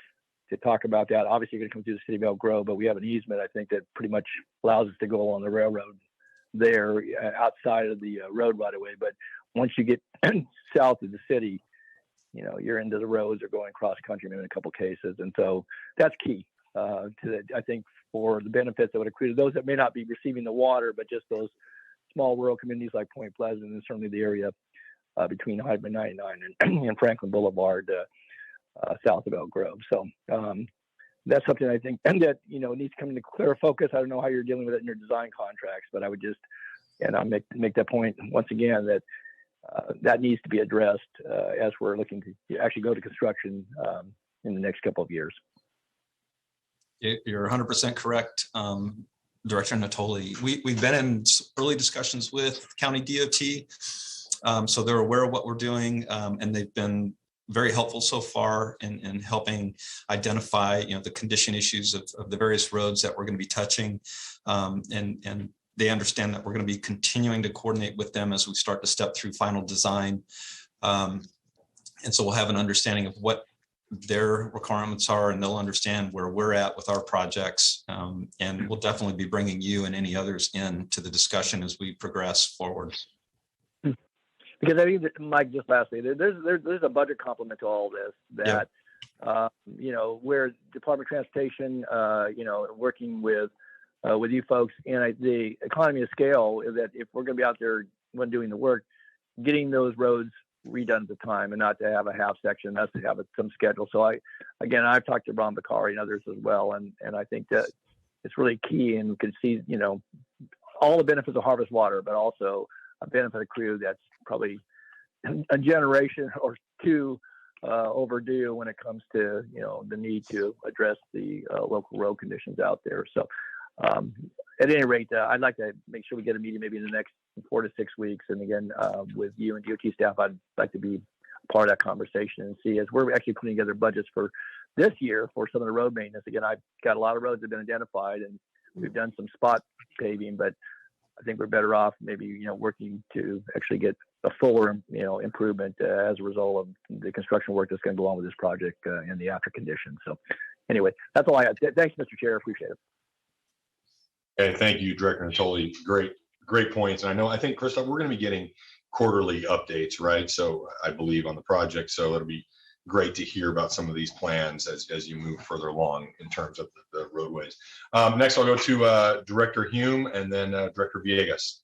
to talk about that. Obviously, you're going to come through the city of Elk Grove, but we have an easement, I think, that pretty much allows us to go along the railroad there outside of the road right away. But once you get south of the city, you're into the roads or going cross country in a couple cases. And so that's key I think, for the benefits that would accrue to those that may not be receiving the water, but just those small rural communities like Point Pleasant, and certainly the area between Highway 99 and Franklin Boulevard, south of Elk Grove. So that's something I think that needs to come into clear focus. I don't know how you're dealing with it in your design contracts, but I would just, and I'll make that point once again, that that needs to be addressed as we're looking to actually go to construction in the next couple of years. You're 100% correct, Director Natoli. We've been in early discussions with County DOT, so they're aware of what we're doing, and they've been very helpful so far in helping identify, the condition issues of the various roads that we're going to be touching, and they understand that we're going to be continuing to coordinate with them as we start to step through final design, and so we'll have an understanding of what their requirements are, and they'll understand where we're at with our projects, and we'll definitely be bringing you and any others into the discussion as we progress forward. Because I think, Mike, just lastly, there's a budget complement to all this that, where Department of Transportation, working with you folks, and the economy of scale is that if we're going to be out there when doing the work, getting those roads redone at the time, and not to have a half section, that's to have some schedule. So I've talked to Ron Bakari and others as well, and I think that it's really key, and we can see, all the benefits of harvest water, but also a benefit accrue that's probably a generation or two overdue when it comes to the need to address the local road conditions out there. So at any rate, I'd like to make sure we get a meeting maybe in the next 4 to 6 weeks, and again with you and DOT staff, I'd like to be part of that conversation and see, as we're actually putting together budgets for this year for some of the road maintenance. Again, I've got a lot of roads that have been identified, and we've done some spot paving, but I think we're better off maybe, working to actually get a fuller, improvement as a result of the construction work that's going to go on with this project and the after conditions. So anyway, that's all I had. Thanks, Mr. Chair. Appreciate it. Okay, thank you, Director Natoli. Great points. And I think, Christoph, we're going to be getting quarterly updates, right? So I believe on the project. So it'll be great to hear about some of these plans as you move further along in terms of the roadways. Next, I'll go to Director Hume and then Director Villegas.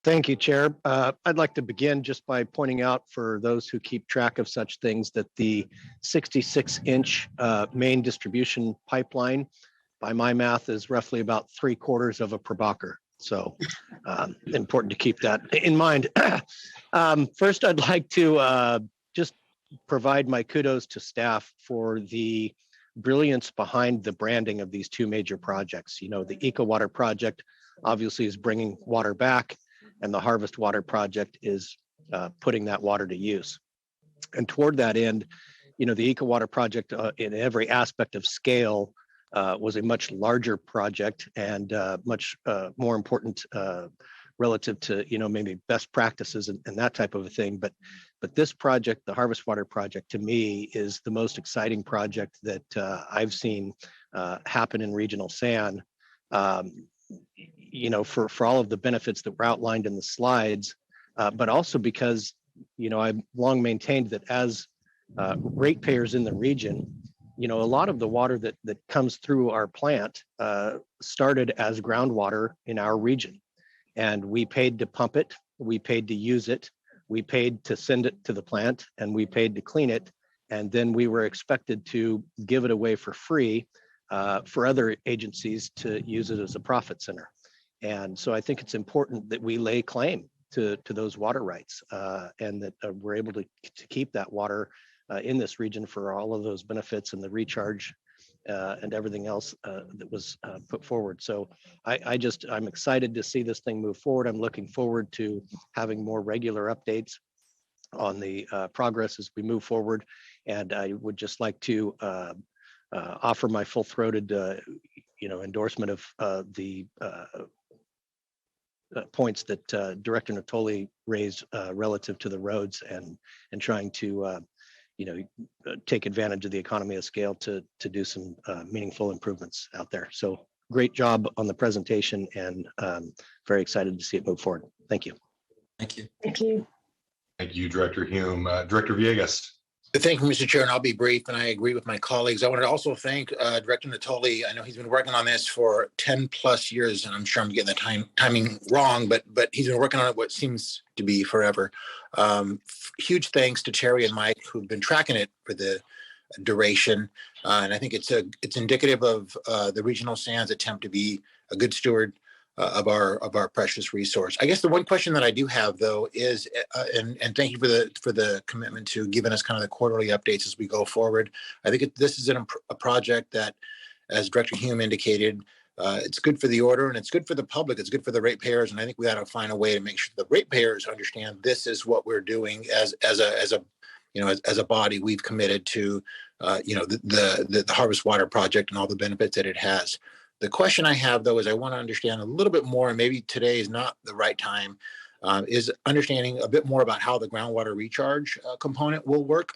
Thank you, Chair. I'd like to begin just by pointing out for those who keep track of such things that the 66-inch main distribution pipeline, by my math, is roughly about 3/4 of a Prabhakar. So important to keep that in mind. First, I'd like to just provide my kudos to staff for the brilliance behind the branding of these two major projects. The Eco Water project obviously is bringing water back, and the Harvest Water project is putting that water to use. And toward that end, the Eco Water project in every aspect of scale was a much larger project and much more important relative to maybe best practices and that type of a thing. But this project, the Harvest Water project, to me is the most exciting project that I've seen happen in regional SAN. For all of the benefits that were outlined in the slides, but also because I've long maintained that as ratepayers in the region, a lot of the water that comes through our plant started as groundwater in our region. And we paid to pump it, we paid to use it, we paid to send it to the plant, and we paid to clean it. And then we were expected to give it away for free for other agencies to use it as a profit center. And so I think it's important that we lay claim to those water rights and that we're able to keep that water in this region for all of those benefits and the recharge and everything else that was put forward. So I'm excited to see this thing move forward. I'm looking forward to having more regular updates on the progress as we move forward. And I would just like to offer my full-throated, endorsement of the points that Director Natoli raised relative to the roads and trying to take advantage of the economy of scale to do some meaningful improvements out there. So great job on the presentation, and very excited to see it move forward. Thank you. Thank you. Thank you. Thank you, Director Hume. Director Villegas. Thank you, Mr. Chair, and I'll be brief, and I agree with my colleagues. I want to also thank Director Natoli. I know he's been working on this for 10 plus years, and I'm sure I'm getting the timing wrong, but he's been working on it what seems to be forever. Huge thanks to Terry and Mike, who've been tracking it for the duration, and I think it's indicative of the regional SAN's attempt to be a good steward of our precious resource. I guess the one question that I do have, though, is and thank you for the commitment to giving us kind of the quarterly updates as we go forward. I think this is a project that, as Director Hume indicated, it's good for the order and it's good for the public. It's good for the ratepayers, and I think we ought to find a way to make sure the ratepayers understand this is what we're doing as a body. We've committed to the Harvest Water project and all the benefits that it has. The question I have, though, is I want to understand a little bit more, and maybe today is not the right time, is understanding a bit more about how the groundwater recharge component will work.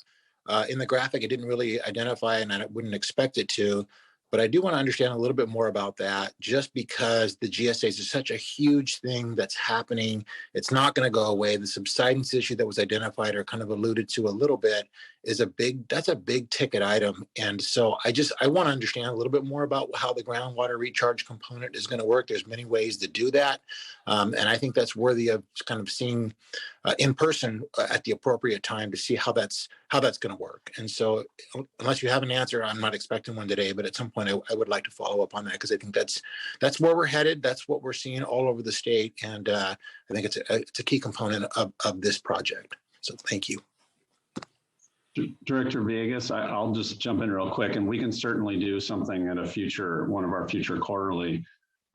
In the graphic, it didn't really identify, and I wouldn't expect it to, but I do want to understand a little bit more about that, just because the GSAs is such a huge thing that's happening. It's not going to go away. The subsidence issue that was identified or kind of alluded to a little bit is that's a big ticket item. And so I want to understand a little bit more about how the groundwater recharge component is going to work. There's many ways to do that. And I think that's worthy of kind of seeing in person at the appropriate time to see how that's going to work. And so unless you have an answer, I'm not expecting one today, but at some point I would like to follow up on that, because I think that's where we're headed. That's what we're seeing all over the state. And I think it's a key component of this project. So thank you. Director Villegas, I'll just jump in real quick, and we can certainly do something at one of our future quarterly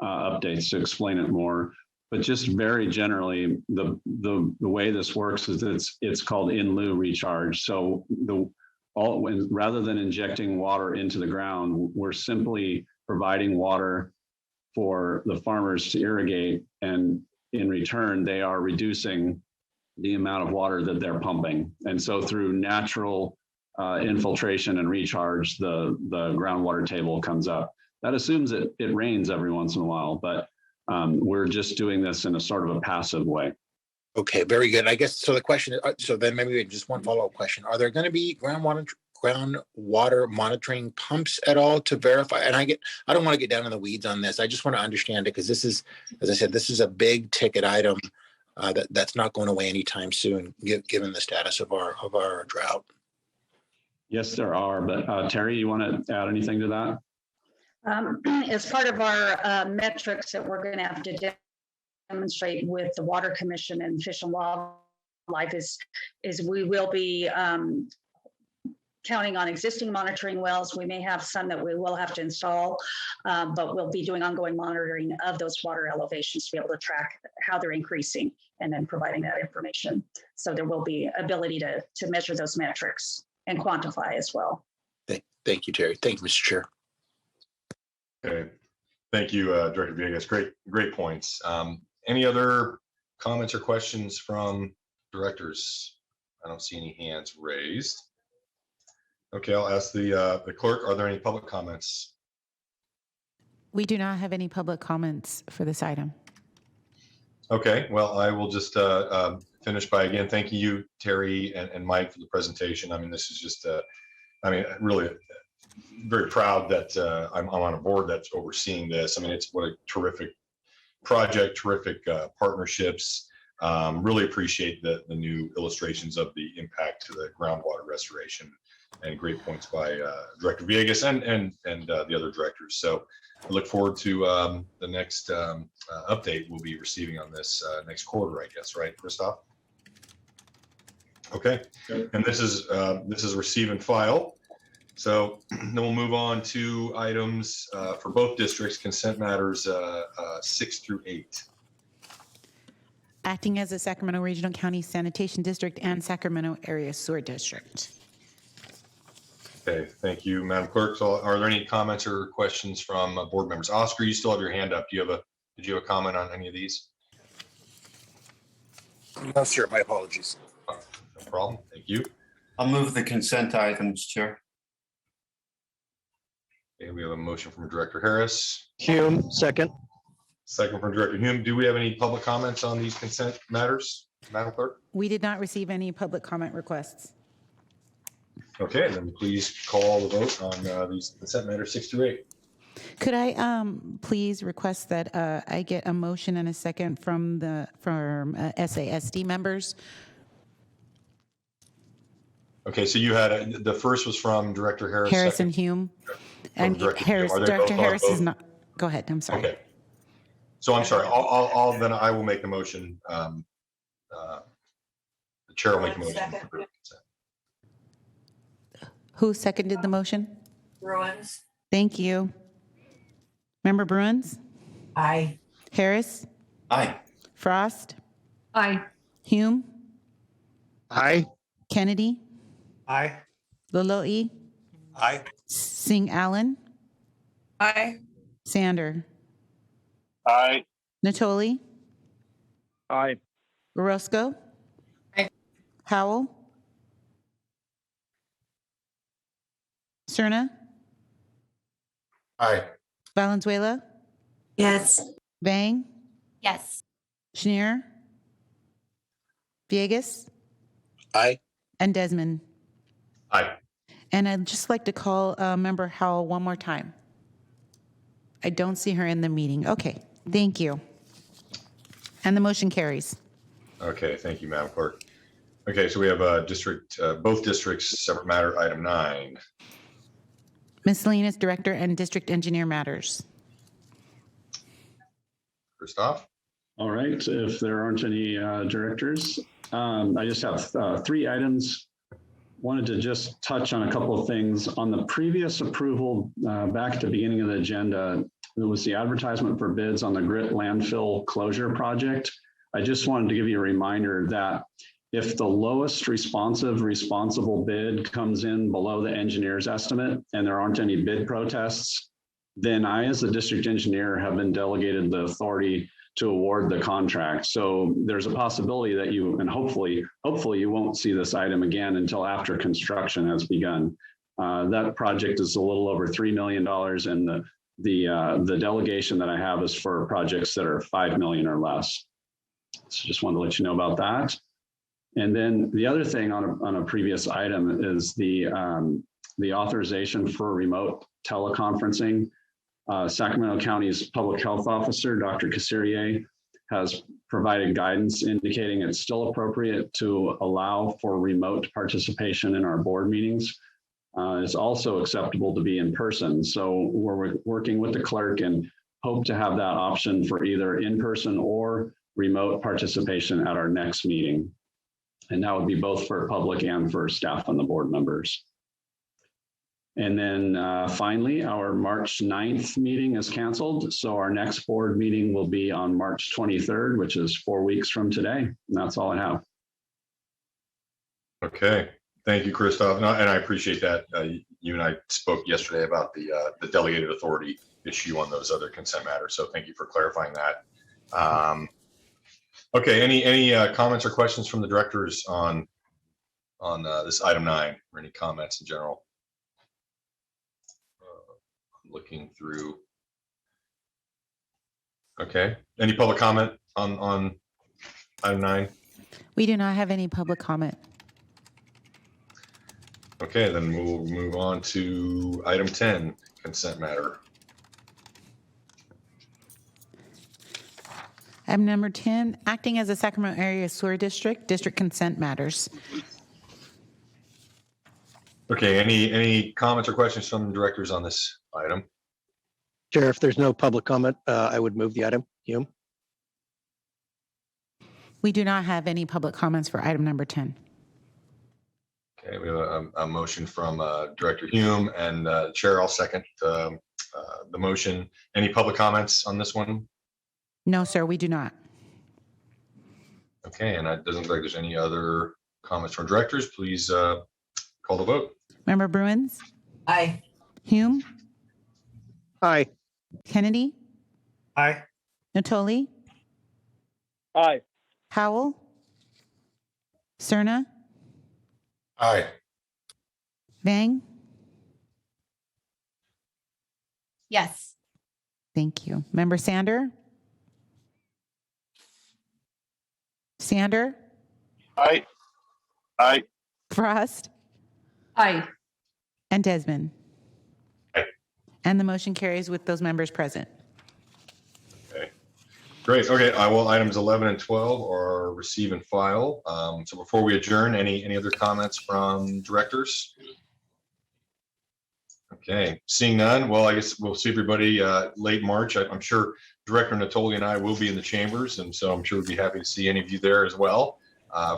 updates to explain it more. But just very generally, the way this works is it's called in lieu recharge. So rather than injecting water into the ground, we're simply providing water for the farmers to irrigate, and in return, they are reducing the amount of water that they're pumping. And so through natural infiltration and recharge, the groundwater table comes up. That assumes it rains every once in a while, but we're just doing this in a sort of a passive way. Okay, very good. I guess so. The question, so then maybe just one follow-up question: are there going to be groundwater monitoring pumps at all to verify? And I don't want to get down in the weeds on this. I just want to understand it because this is, as I said, this is a big ticket item that's not going away anytime soon, given the status of our drought. Yes, there are. But Terry, you want to add anything to that? As part of our metrics that we're going to have to demonstrate with the Water Commission and Fish and Wildlife is we will be counting on existing monitoring wells. We may have some that we will have to install, but we'll be doing ongoing monitoring of those water elevations to be able to track how they're increasing and then providing that information. So there will be ability to measure those metrics and quantify as well. Thank you, Terry. Thank you, Mr. Chair. Okay. Thank you, Director Villegas. Great points. Any other comments or questions from directors? I don't see any hands raised. Okay, I'll ask the clerk, are there any public comments? We do not have any public comments for this item. Okay, well, I will just finish by again thanking you, Terry and Mike, for the presentation. I mean, this is just, really very proud that I'm on a board that's overseeing this. I mean, it's what a terrific project, terrific partnerships. Really appreciate the new illustrations of the impact to the groundwater restoration, and great points by Director Villegas and the other directors. So I look forward to the next update we'll be receiving on this next quarter, I guess, right, Christoph? Okay, and this is receive and file. So then we'll move on to items for both districts, consent matters 6 through 8. Acting as a Sacramento Regional County Sanitation District and Sacramento Area Sewer District. Okay, thank you, Madam Clerk. So are there any comments or questions from board members? Oscar, you still have your hand up. Did you have a comment on any of these? No, sir. My apologies. No problem. Thank you. I'll move the consent items, Chair. Okay, we have a motion from Director Harris. Hume, second. Second from Director Hume. Do we have any public comments on these consent matters, Madam Clerk? We did not receive any public comment requests. Okay, then please call the vote on these consent matters 6 through 8. Could I please request that I get a motion and a second from SASD members? Okay, so you had the first was from Director Harris. Harris second. and Hume. From And Director Harris, Hume. Are they Director both on Harris both? is not. Go ahead. I'm sorry. Okay. So I'm sorry. Then I will make the motion. The chair will make the motion. Second. for consent. Who seconded the motion? Bruins. Thank you. Member Bruins? Aye. Harris? Aye. Frost? Aye. Hume? Aye. Kennedy? Aye. Laloe? Aye. Singh Allen? Aye. Sander? Aye. Natoli? Aye. Orozco? Aye. Howell? Cerna? Aye. Valenzuela? Yes. Vang? Yes. Schneer? Villegas? Aye. And Desmond? Aye. And I'd just like to call Member Howell one more time. I don't see her in the meeting. Okay, thank you. And the motion carries. Okay, thank you, Madam Clerk. Okay, so we have both districts, separate matter, item 9. Miscellaneous Director and District Engineer matters. Christoph? All right, if there aren't any directors, I just have 3 items. Wanted to just touch on a couple of things. On the previous approval, back at the beginning of the agenda, it was the advertisement for bids on the Grit landfill closure project. I just wanted to give you a reminder that if the lowest responsible bid comes in below the engineer's estimate and there aren't any bid protests, then I, as the district engineer, have been delegated the authority to award the contract. So there's a possibility that you, and hopefully you won't see this item again until after construction has begun. That project is a little over $3 million, and the delegation that I have is for projects that are 5 million or less. So just wanted to let you know about that. And then the other thing on a previous item is the authorization for remote teleconferencing. Sacramento County's public health officer, Dr. Casserier, has provided guidance indicating it's still appropriate to allow for remote participation in our board meetings. It's also acceptable to be in person. So we're working with the clerk and hope to have that option for either in-person or remote participation at our next meeting. And that would be both for public and for staff and the board members. And then finally, our March 9th meeting is canceled. So our next board meeting will be on March 23rd, which is 4 weeks from today. And that's all I have. Okay. Thank you, Christoph. And I appreciate that. You and I spoke yesterday about the delegated authority issue on those other consent matters. So thank you for clarifying that. Okay. Any comments or questions from the directors on this item 9, or any comments in general? Looking through. Okay. Any public comment on item 9? We do not have any public comment. Okay, then we'll move on to item 10, consent matter. Item number 10, acting as a Sacramento area sewer district consent matters. Okay, any comments or questions from the directors on this item? Chair, if there's no public comment, I would move the item. Hume? We do not have any public comments for item number 10. Okay, we have a motion from Director Hume, and Chair, I'll second the motion. Any public comments on this one? No, sir, we do not. Okay, and it doesn't look like there's any other comments from directors. Please call the vote. Member Bruins? Aye. Hume? Aye. Kennedy? Aye. Natoli? Aye. Howell? Cerna? Aye. Vang? Yes. Thank you. Member Sander? Sander? Aye. Aye. Frost? Aye. And Desmond? Aye. And the motion carries with those members present. Okay, great. Okay, well, items 11 and 12 are receive and file. So before we adjourn, any other comments from directors? Okay, seeing none, well, I guess we'll see everybody late March. I'm sure Director Natoli and I will be in the chambers, and so I'm sure we'd be happy to see any of you there as well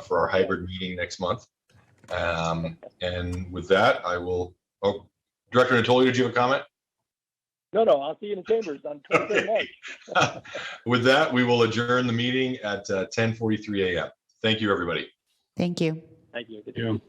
for our hybrid meeting next month. And with that, I will, Director Natoli, did you have a comment? No, I'll see you in the chambers on 23rd March. With that, we will adjourn the meeting at 10:43 a.m. Thank you, everybody. Thank you. Thank you. Thank you.